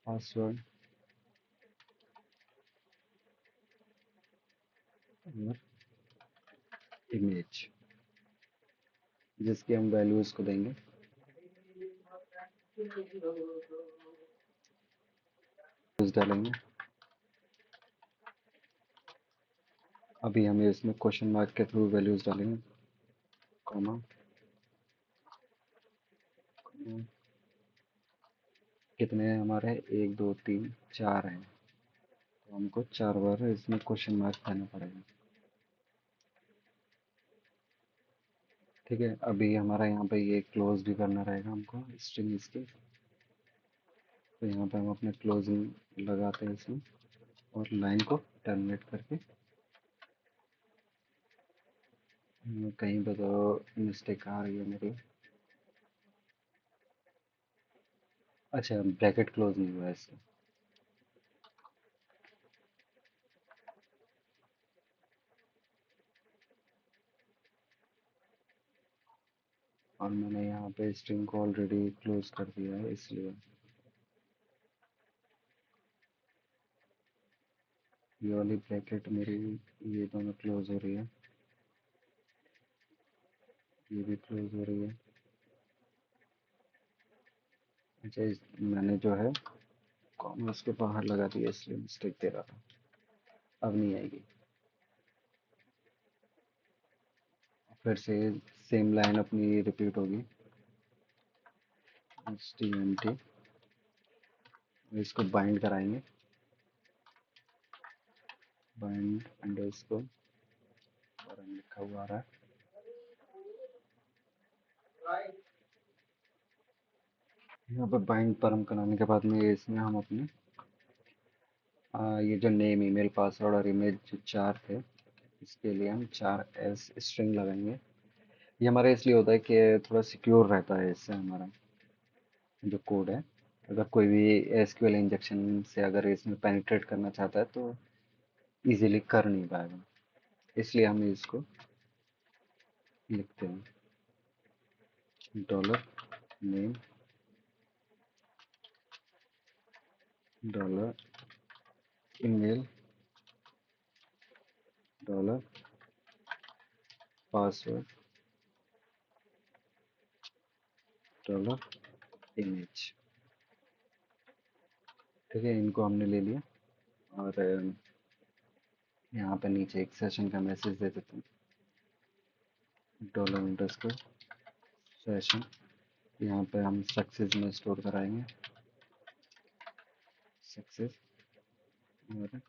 पासवर्ड और इमेज, जिसकी हम वैल्यूज को देंगे, डालेंगे। अभी हमें इसमें क्वेश्चन मार्क के थ्रू वैल्यूज डालेंगे, कॉमा, कितने हैं हमारे? 1 2 3 4 हैं, तो हमको 4 बार इसमें क्वेश्चन मार्क देना पड़ेगा। ठीक है, अभी हमारा यहाँ पे ये क्लोज भी करना रहेगा हमको स्ट्रिंग इसकी, तो यहाँ पे हम अपने क्लोजिंग लगाते हैं इसमें और लाइन को टर्मिनेट करके, कहीं पे तो मिस्टेक आ रही है मेरी। अच्छा, ब्रैकेट क्लोज नहीं हुआ है इसका, और मैंने यहाँ पे स्ट्रिंग को ऑलरेडी क्लोज कर दिया है, इसलिए ये वाली ब्रैकेट मेरी, ये दोनों क्लोज हो रही है। ये भी क्लोज हो रही है। अच्छा मैंने जो है कॉमर्स के बाहर लगा दिया इसलिए मिस्टेक दे रहा था। अब नहीं आएगी। फिर से सेम लाइन अपनी रिपीट होगी। HTMT। इसको बाइंड कराएंगे। बाइंड अंडरस्कोर और लिखा हुआ आ रहा है। यहाँ पर बाइंड परम कराने के बाद में इसमें हम अपने ये जो नेम ईमेल पासवर्ड और इमेज जो चार थे इसके लिए हम 4S स्ट्रिंग लगाएंगे। ये हमारा इसलिए होता है कि थोड़ा सिक्योर रहता है इससे हमारा जो कोड है। अगर कोई भी एसक्यूएल इंजेक्शन से अगर इसमें पेनिट्रेट करना चाहता है तो इजीली कर नहीं पाएगा। इसलिए हम इसको लिखते हैं dollar name dollar email dollar password dollar image. ठीक है, इनको हमने ले लिया और यहाँ पे नीचे एक सेशन का मैसेज दे देते हैं डॉलर अंडरस्कोर सेशन। यहाँ पे हम सक्सेस में स्टोर कराएंगे सक्सेस। और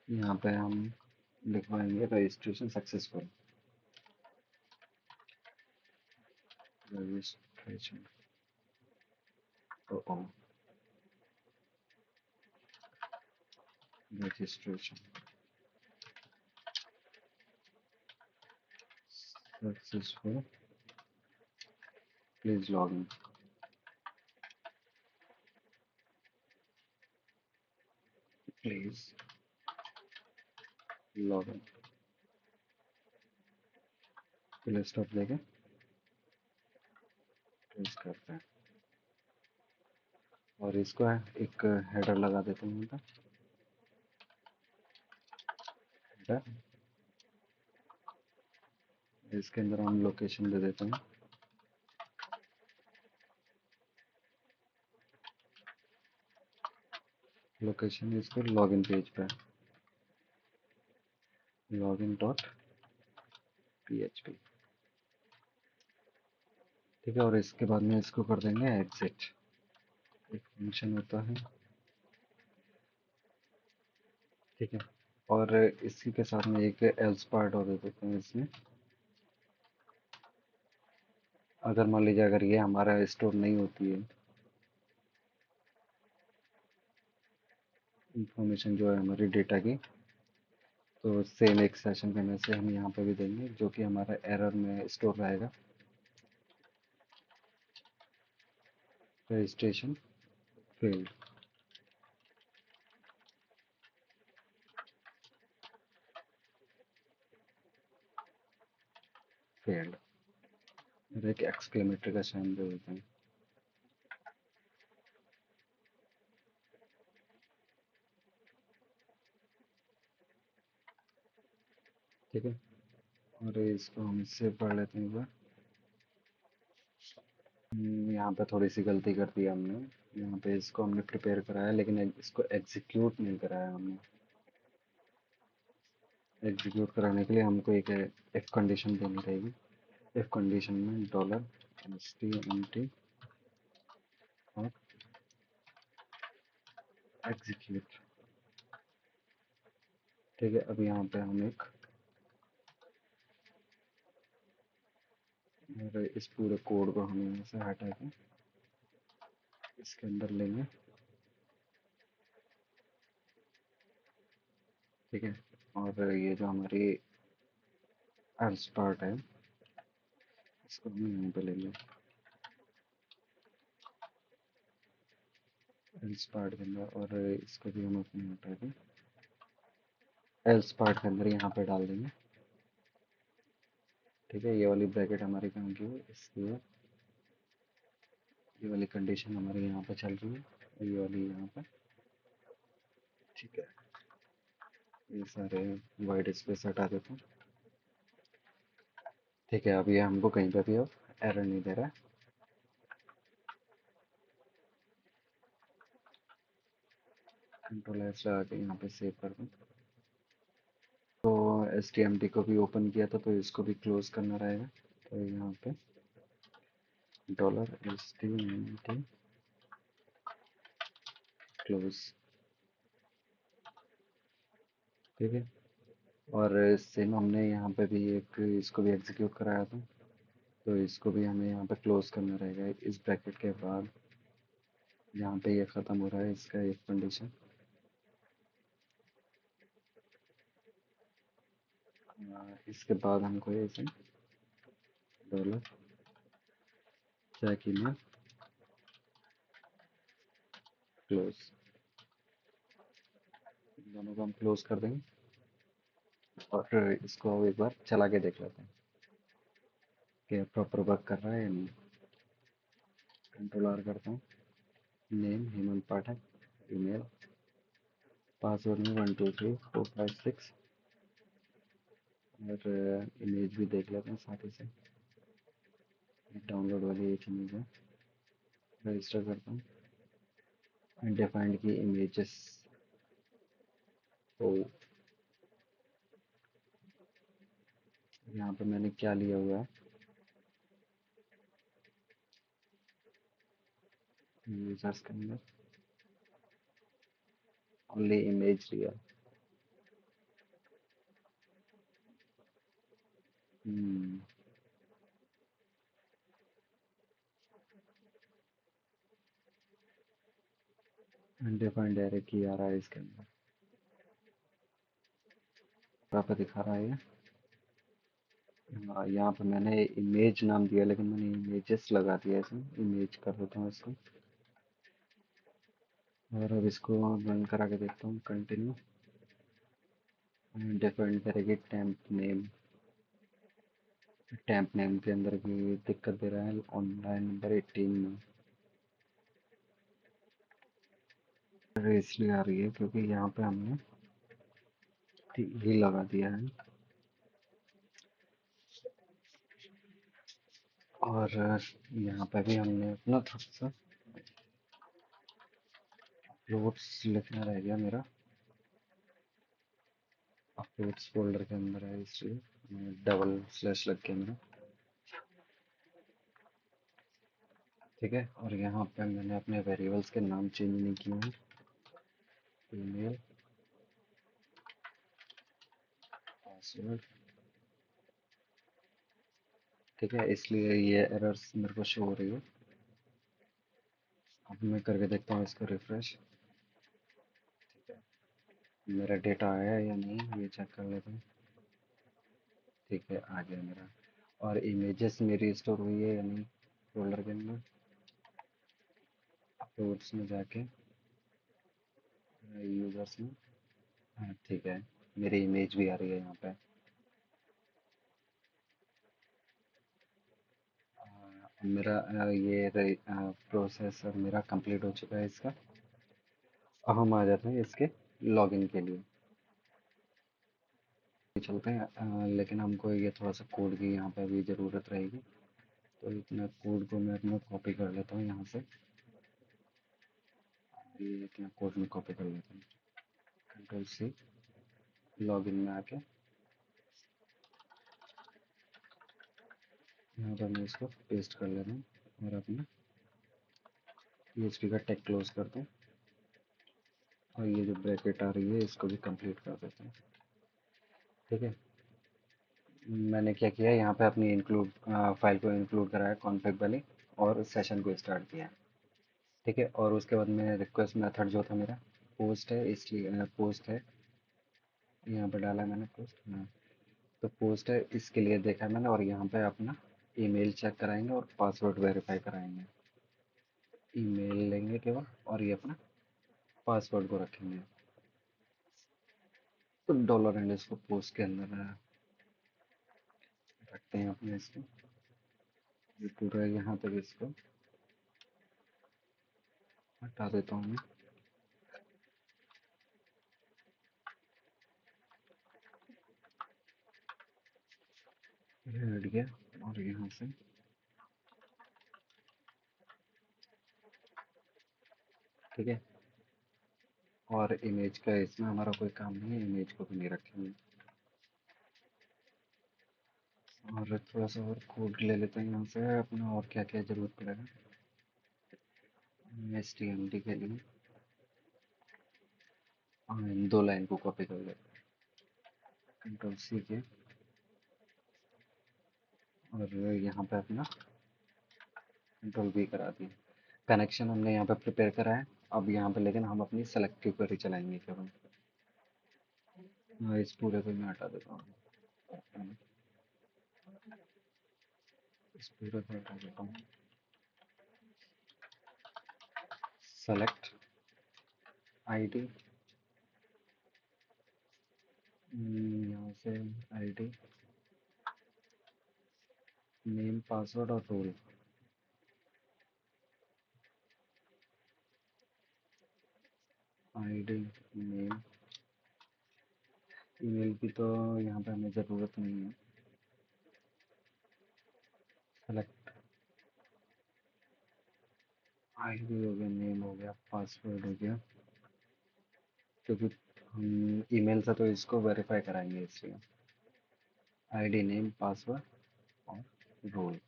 यहाँ पे हम लिखवाएंगे registration successful registration. Oh registration successful please log in. Please log in full stop देके क्लोज करते हैं और इसको एक हेडर लगा देते हैं यहाँ पे हेडर। इसके अंदर हम लोकेशन दे देते हैं लोकेशन इसको लॉगिन पेज पे लॉगिन डॉट PHP। ठीक है, और इसके बाद में इसको कर देंगे एग्जिट। एक फंक्शन होता है। ठीक है, और इसी के साथ में एक एल्स पार्ट और दे देते हैं इसमें। अगर मान लीजिए अगर ये हमारा स्टोर नहीं होती है इंफॉर्मेशन जो है हमारी डेटा की, तो सेम एक सेशन के में से हम यहाँ पे भी देंगे जो कि हमारा एरर में स्टोर रहेगा रजिस्ट्रेशन फेल्ड फेल्ड और एक एक्सक्लेमेटरी का साइन दे देते हैं। ठीक है, और इसको हम सेव कर लेते हैं एक बार। यहाँ पे थोड़ी सी गलती कर दी हमने। यहाँ पे इसको हमने प्रिपेयर कराया लेकिन इसको एग्जीक्यूट नहीं कराया हमने। एग्जीक्यूट कराने के लिए हमको एक इफ कंडीशन देनी रहेगी। इफ कंडीशन में डॉलर HTMT और एग्जीक्यूट। ठीक है, अब यहाँ पे हम एक और इस पूरे कोड को हम यहाँ से हटा के इसके अंदर लेंगे। ठीक है, और ये जो हमारी एल्स पार्ट है इसको हम यहाँ पे लेंगे। एल्स पार्ट के अंदर और इसको भी हम अपने हटा के एल्स पार्ट के अंदर यहाँ पे डाल देंगे। ठीक है, ये वाली ब्रैकेट हमारी काम की है इसलिए ये वाली कंडीशन हमारी यहाँ पे चल रही है, ये वाली यहाँ पे। ठीक है, ये सारे वाइट स्पेस हटा देते हैं। ठीक है, अब ये हमको कहीं पे भी अब एरर नहीं दे रहा है। कंट्रोल एस लगा के यहाँ पे सेव कर दूँ। तो एस टी एम टी को भी ओपन किया था, तो इसको भी क्लोज करना रहेगा। तो यहाँ पे $STMT क्लोज। ठीक है, और सेम हमने यहाँ पे भी एक इसको भी एग्जीक्यूट कराया था, तो इसको भी हमें यहाँ पे क्लोज करना रहेगा। इस ब्रैकेट के बाद यहाँ पे ये ख़त्म हो रहा है इसका एक कंडीशन। इसके बाद हमको इसे डॉलर चेक ईमेल क्लोज, दोनों को हम क्लोज कर देंगे। और इसको एक बार चला के देख लेते हैं कि प्रॉपर वर्क कर रहा है या नहीं। कंट्रोल आर करता हूँ। नेम हेमंत पाठक, ईमेल, पासवर्ड में 12345 6। और इमेज भी देख लेते हैं साथ ही से। डाउनलोड वाली एक इमेज है, रजिस्टर करता हूँ। डिफाइंड की इमेजेस, तो यहाँ पे मैंने क्या लिया हुआ है, यूजर्स के अंदर ओनली इमेज लिया। अनडिफाइंड एरे की आ रहा है इसके अंदर, यहाँ पे दिखा रहा है ये। यहाँ पे मैंने इमेज नाम दिया, लेकिन मैंने इमेजेस लगा दिया इसमें। इमेज कर देता हूँ इसको, और अब इसको रन करा के देखता हूँ। कंटिन्यू। डिफाइन करेगी टेम्प नेम। टेम्प नेम के अंदर भी दिक्कत दे रहा है ऑनलाइन नंबर 18 में। इसलिए आ रही है क्योंकि यहाँ पे हमने ही लगा दिया है। और यहाँ पे भी हमने अपना थोड़ा सा अपलोड्स लिखना रह गया मेरा। अपलोड्स फोल्डर के अंदर है, इसलिए डबल स्लैश लग गया मेरा। ठीक है, और यहाँ पे मैंने अपने वेरिएबल्स के नाम चेंज नहीं किए हैं। Email, password. ठीक है, इसलिए ये एरर्स मेरे को शो हो रही है। अब मैं करके देखता हूँ इसको रिफ्रेश। मेरा डेटा आया है या नहीं ये चेक कर लेते हैं। ठीक है, आ गया मेरा। और इमेजेस मेरी स्टोर हुई है या नहीं फोल्डर के अंदर। अपलोड्स में जाके यूजर्स में, हाँ ठीक है, मेरी इमेज भी आ रही है यहाँ पे। मेरा ये प्रोसेस अब मेरा कंप्लीट हो चुका है इसका। अब हम आ जाते हैं इसके लॉगिन के लिए। चलते हैं, लेकिन हमको ये थोड़ा सा कोड की यहाँ पे भी ज़रूरत रहेगी। तो इतना कोड को मैं अपना कॉपी कर लेता हूँ यहाँ से। ये इतना कोड में कॉपी कर लेता हूँ। कंट्रोल सी, लॉगिन में आके यहाँ पर मैं इसको पेस्ट कर लेता हूँ और अपना PHP का टैग क्लोज करता हूँ। और ये जो ब्रैकेट आ रही है इसको भी कंप्लीट कर देता हूँ। ठीक है, मैंने क्या किया यहाँ पे अपनी इंक्लूड फाइल को इंक्लूड कराया कॉन्फ़िग वाली, और सेशन को स्टार्ट किया। ठीक है, और उसके बाद मैंने रिक्वेस्ट मेथड जो था मेरा पोस्ट है, इसलिए पोस्ट है यहाँ पे डाला मैंने पोस्ट। हाँ, तो पोस्ट है इसके लिए देखा मैंने, और यहाँ पे अपना ईमेल चेक कराएंगे और पासवर्ड वेरीफाई कराएंगे। ईमेल लेंगे केवल, और ये अपना पासवर्ड को रखेंगे। तो डॉलर एंड इसको पोस्ट के अंदर रखते हैं अपने इसको। ये पूरा यहाँ तक इसको हटा देता हूँ मैं। ये हट गया। और यहाँ से ठीक है। और इमेज का इसमें हमारा कोई काम नहीं है, इमेज को भी नहीं रखेंगे। और थोड़ा सा और कोड ले लेते हैं यहाँ से अपना, और क्या क्या ज़रूरत पड़ेगा। एच टी एम डी के लिए इन 2 लाइन को कॉपी कर लेते हैं, कंट्रोल सी के, और यहाँ पे अपना कंट्रोल वी करा दिए। कनेक्शन हमने यहाँ पे प्रिपेयर करा है। अब यहाँ पे लेकिन हम अपनी सेलेक्टिव क्वेरी चलाएंगे केवल। इस पूरे को मैं हटा देता हूँ, इस पूरे को हटा देता हूँ। सेलेक्ट आईडी, यहाँ से आईडी, नेम, पासवर्ड और रोल। आईडी, नेम, ईमेल की तो यहाँ पे हमें ज़रूरत नहीं है। सेलेक्ट आईडी हो गया, नेम हो गया, पासवर्ड हो गया, क्योंकि हम ईमेल से तो इसको वेरीफाई कराएंगे इसलिए। आईडी, नेम, पासवर्ड और रोल।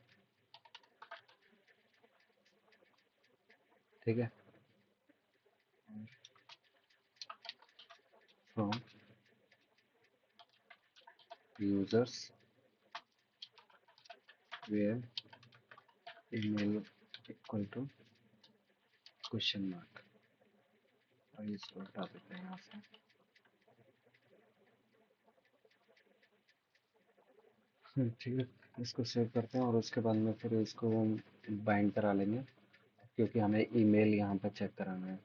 ठीक है। From users where email equal to question mark, और इसको हटा देते हैं यहाँ से। ठीक है, इसको सेव करते हैं और उसके बाद में फिर इसको बाइंड करा लेंगे, क्योंकि हमें ईमेल यहाँ पर चेक कराना है।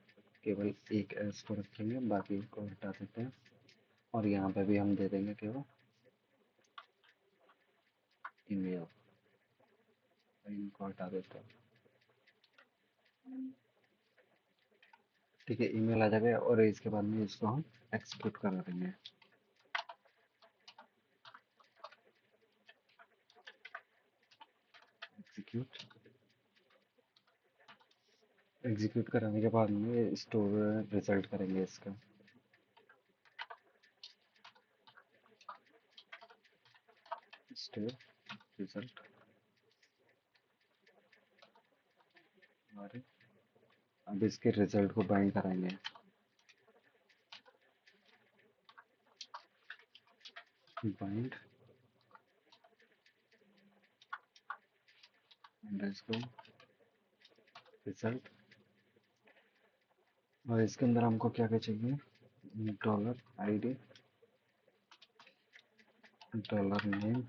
केवल एक एस को रखेंगे, बाकी को हटा देते हैं। और यहाँ पे भी हम दे देंगे केवल ईमेल, इनको हटा देते हैं। ठीक है, ईमेल आ जाएगा और इसके बाद में इसको हम एक्सिक्यूट करा देंगे। एग्जीक्यूट, एग्जीक्यूट कराने के बाद में स्टोर रिजल्ट करेंगे इसका। स्टोर रिजल्ट, और अब इसके रिजल्ट को बाइंड कराएंगे। बाइंड अंडरस्कोर रिजल्ट, और इसके अंदर हमको क्या क्या चाहिए, डॉलर आईडी, डॉलर नेम,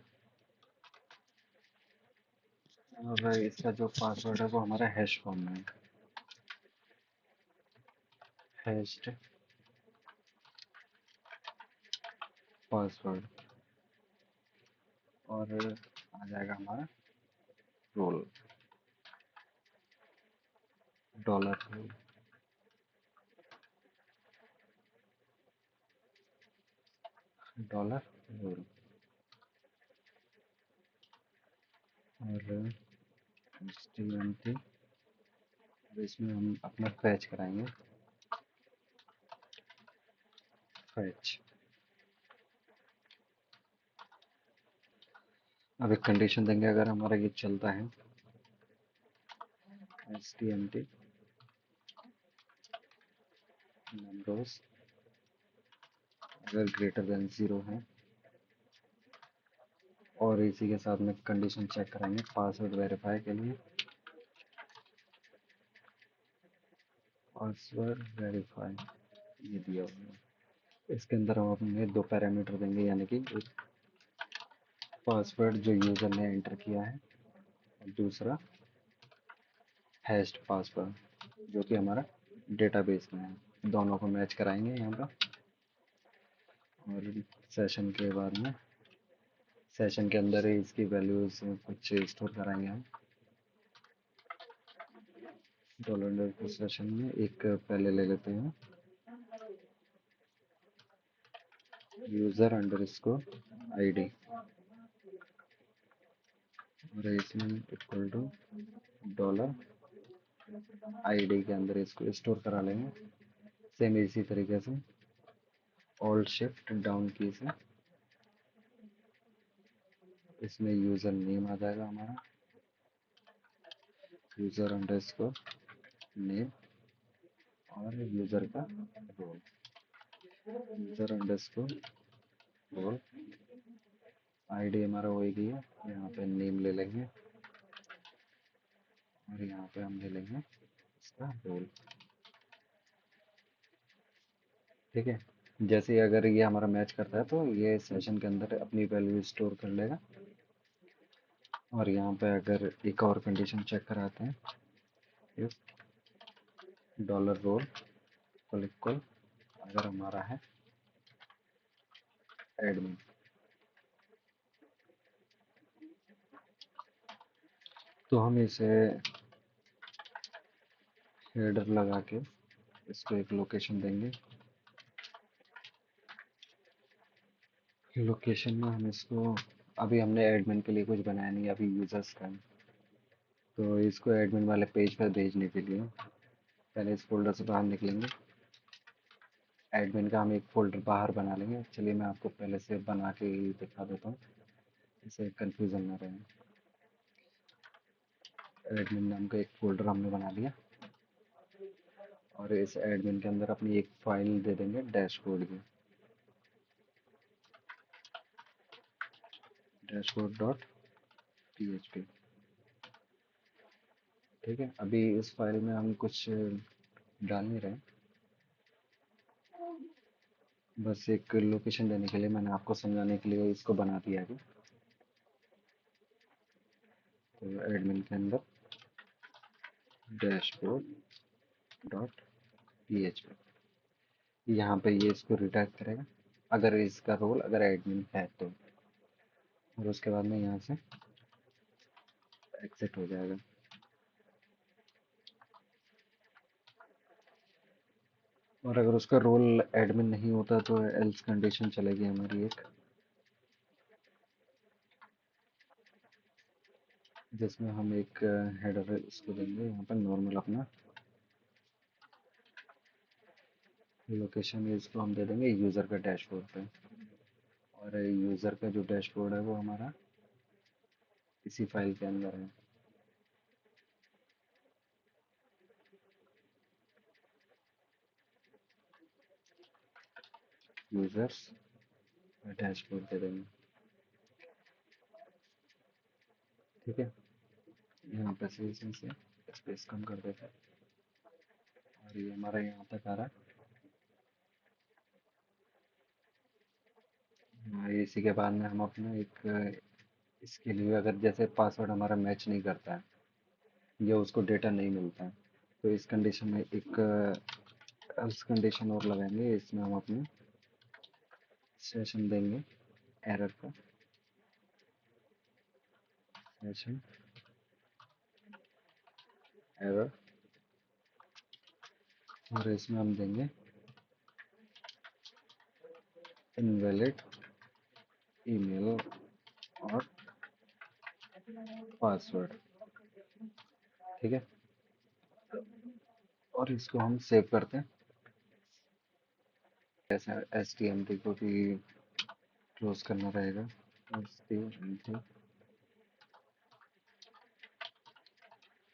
और इसका जो पासवर्ड है वो हमारा हैश फॉर्म में है, हैश्ड पासवर्ड। और आ जाएगा हमारा role, dollar role, dollar role. और HTML, अब इसमें हम अपना फैच कराएंगे, फैच। अब एक कंडीशन देंगे, अगर हमारा ये चलता है HTML नंबर्स अगर ग्रेटर देन 0 है, और इसी के साथ में कंडीशन चेक कराएंगे पासवर्ड वेरीफाई के लिए, पासवर्ड वेरीफाई ये दिया हुआ है। इसके अंदर हम अपने 2 पैरामीटर देंगे, यानी कि एक पासवर्ड जो यूज़र ने एंटर किया है, और दूसरा हैश्ड पासवर्ड जो कि हमारा डेटाबेस में है। दोनों को मैच कराएंगे यहाँ पर। और सेशन के बाद में सेशन के अंदर ही इसकी वैल्यूज कुछ स्टोर कराएंगे हम। डॉलर को सेशन में एक पहले ले लेते हैं, यूज़र अंडर स्कोर आईडी, और इसमें इक्वल टू डॉलर आईडी के अंदर इसको स्टोर करा लेंगे। सेम इसी तरीके से ऑल्ट शिफ्ट डाउन की से इसमें यूज़र नेम आ जाएगा हमारा, यूज़र अंडरस्कोर नेम, और यूज़र का role, user underscore role. ID हमारा हो गई है, यहाँ पे नेम ले लेंगे और यहाँ पे हम ले लेंगे इसका रोल। ठीक है, जैसे ही अगर ये हमारा मैच करता है तो ये सेशन के अंदर अपनी वैल्यू स्टोर कर लेगा। और यहाँ पे अगर एक और कंडीशन चेक कराते हैं, इफ डॉलर रोल इक्वल अगर हमारा है एडमिन, तो हम इसे हेडर लगा के इसको एक लोकेशन देंगे। लोकेशन में हम इसको, अभी हमने एडमिन के लिए कुछ बनाया नहीं, अभी यूजर्स का है। तो इसको एडमिन वाले पेज पर भेजने के लिए पहले इस फोल्डर से बाहर निकलेंगे। एडमिन का हम एक फोल्डर बाहर बना लेंगे। चलिए मैं आपको पहले से बना के ही दिखा देता हूँ, इसे कंफ्यूजन ना रहे। एडमिन नाम का एक फोल्डर हमने बना लिया और इस एडमिन के अंदर अपनी एक फाइल दे देंगे डैशबोर्ड की, डैशबोर्ड डॉट php। ठीक है, अभी इस फाइल में हम कुछ डाल नहीं रहे, बस एक लोकेशन देने के लिए मैंने आपको समझाने के लिए इसको बना दिया है। तो एडमिन के अंदर डैशबोर्ड डॉट php, यहाँ पे ये इसको रिटाइप करेगा अगर इसका रोल अगर एडमिन है तो, और उसके बाद में यहाँ से एग्जिट हो जाएगा। और अगर उसका रोल एडमिन नहीं होता तो एल्स कंडीशन चलेगी हमारी एक, जिसमें हम एक हेडर इसको देंगे यहाँ पर नॉर्मल अपना लोकेशन, इसको हम दे देंगे यूज़र का डैशबोर्ड पे। और यूज़र का जो डैशबोर्ड है वो हमारा इसी फाइल के अंदर है। यूज़र्स डैशबोर्ड दे देंगे। ठीक है, यहाँ पे से इसे स्पेस कम कर देते हैं और ये हमारा यहाँ तक आ रहा है। इसी के बाद में हम अपना एक इसके लिए अगर जैसे पासवर्ड हमारा मैच नहीं करता है या उसको डेटा नहीं मिलता है, तो इस कंडीशन में एक एल्स कंडीशन और लगाएंगे। इसमें हम अपने सेशन देंगे एरर का, सेशन एरर, और इसमें हम देंगे इनवैलिड ईमेल और पासवर्ड। ठीक है, और इसको हम सेव करते हैं। ऐसा एस टी एम टी को भी क्लोज करना रहेगा, एस टी एम टी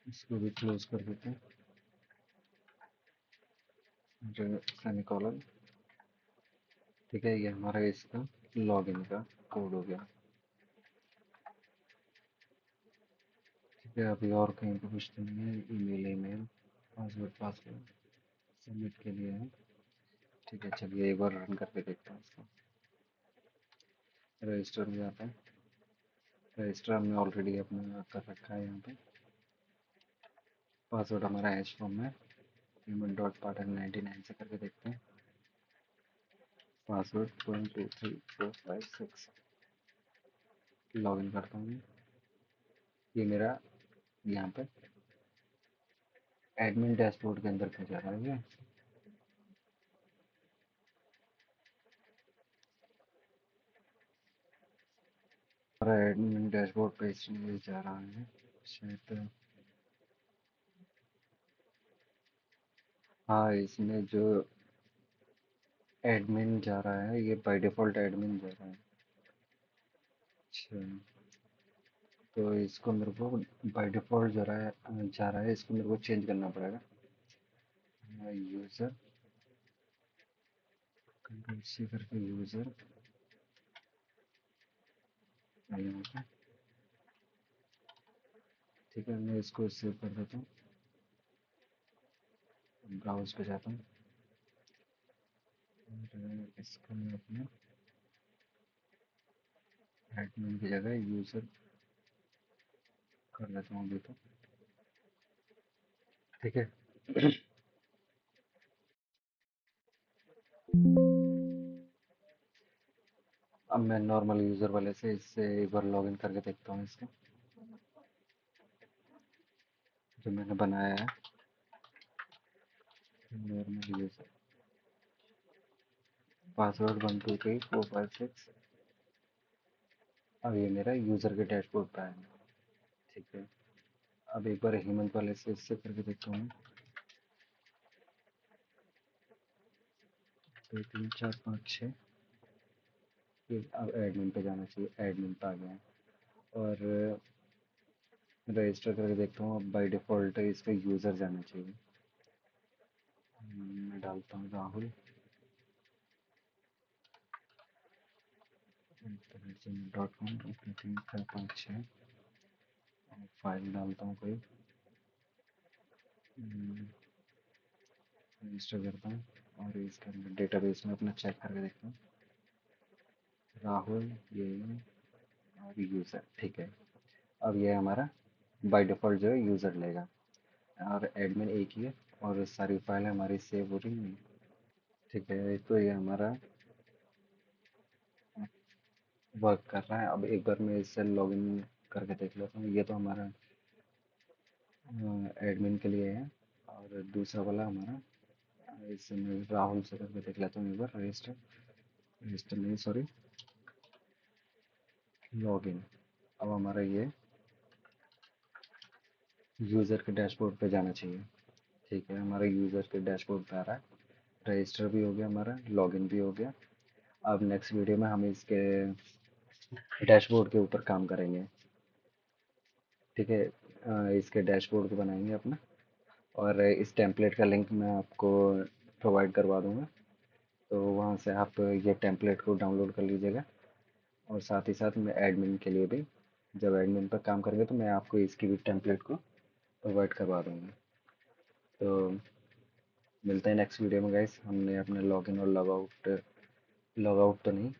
इसको भी क्लोज कर देते हैं, सेमीकोलन। ठीक है, ये हमारा इसका लॉगिन का कोड हो गया। ठीक है, अभी और कहीं पे कुछ तो नहीं है, email email password password submit के लिए है। ठीक है, चलिए एक बार रन करके देखते हैं इसको। रजिस्टर में जाते हैं, रजिस्टर हमने ऑलरेडी अपना कर रखा है। यहाँ पे पासवर्ड हमारा हैश फॉर्म में पेमेंट डॉट पार्टन 99 से करके देखते हैं। पासवर्ड 123456, लॉगिन करता हूँ। ये मेरा यहाँ पे एडमिन डैशबोर्ड के अंदर भेजा रहा है। हमारा एडमिन डैशबोर्ड पे इसलिए जा रहा है शायद। हाँ, इसमें जो एडमिन जा रहा है ये बाय डिफ़ॉल्ट एडमिन जा रहा है। अच्छा, तो इसको मेरे को बाय डिफ़ॉल्ट जा रहा है इसको मेरे को चेंज करना पड़ेगा। यूज़र कंट्रोल सी करके यूज़र यहाँ पे। ठीक है, मैं इसको सेव कर देता हूँ। ब्राउज़ पे जाता हूँ और इसको मैं अपने एडमिन की जगह यूज़र कर देता हूँ अभी तो। ठीक है। अब मैं नॉर्मल यूज़र वाले से इससे एक बार लॉगिन करके देखता हूँ इसको, जो मैंने बनाया है नॉर्मल यूज़र। पासवर्ड 1 2 3 4 5 6। अब ये मेरा यूज़र के डैशबोर्ड पे आया। ठीक है, अब एक बार हेमंत वाले से इससे करके देखता हूँ। 2 3 4 5 6। फिर अब एडमिन पे जाना चाहिए, एडमिन पे आ गया है। और रजिस्टर करके देखता हूँ, अब बाई डिफ़ॉल्ट इस पर यूज़र जाना चाहिए। मैं डालता हूँ राहुल .com 2 3 4 5 6। फाइल डालता हूँ कोई, रजिस्टर करता हूँ और इसके अंदर डेटाबेस में अपना चेक करके देखता हूँ। राहुल ये और यूज़र। ठीक है, अब ये हमारा बाय डिफ़ॉल्ट जो है यूज़र लेगा और एडमिन एक ही है और सारी फाइल हमारी सेव हो रही है। ठीक है, तो ये हमारा वर्क कर रहा है। अब एक बार मैं इससे लॉगिन करके देख लेता हूँ। ये तो हमारा एडमिन के लिए है और दूसरा वाला हमारा इससे मैं राहुल से करके देख लेता हूँ एक बार। रजिस्टर रजिस्टर नहीं, सॉरी, लॉगिन। अब हमारा ये यूज़र के डैशबोर्ड पे जाना चाहिए। ठीक है, हमारा यूज़र के डैशबोर्ड पे आ रहा है। रजिस्टर भी हो गया हमारा, लॉगिन भी हो गया। अब नेक्स्ट वीडियो में हम इसके डैशबोर्ड के ऊपर काम करेंगे। ठीक है, इसके डैशबोर्ड को बनाएंगे अपना और इस टेम्पलेट का लिंक मैं आपको प्रोवाइड करवा दूंगा। तो वहाँ से आप ये टेम्पलेट को डाउनलोड कर लीजिएगा और साथ ही साथ मैं एडमिन के लिए भी, जब एडमिन पर काम करेंगे तो मैं आपको इसकी भी टेम्पलेट को प्रोवाइड करवा दूंगा। तो मिलते हैं नेक्स्ट वीडियो में गाइस। हमने अपने लॉगिन और लॉग आउट तो नहीं,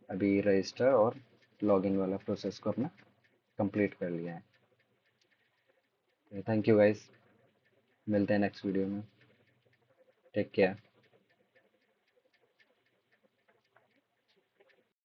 अभी रजिस्टर और लॉगिन वाला प्रोसेस को अपना कंप्लीट कर लिया है। थैंक यू गाइस, मिलते हैं नेक्स्ट वीडियो में। Take care.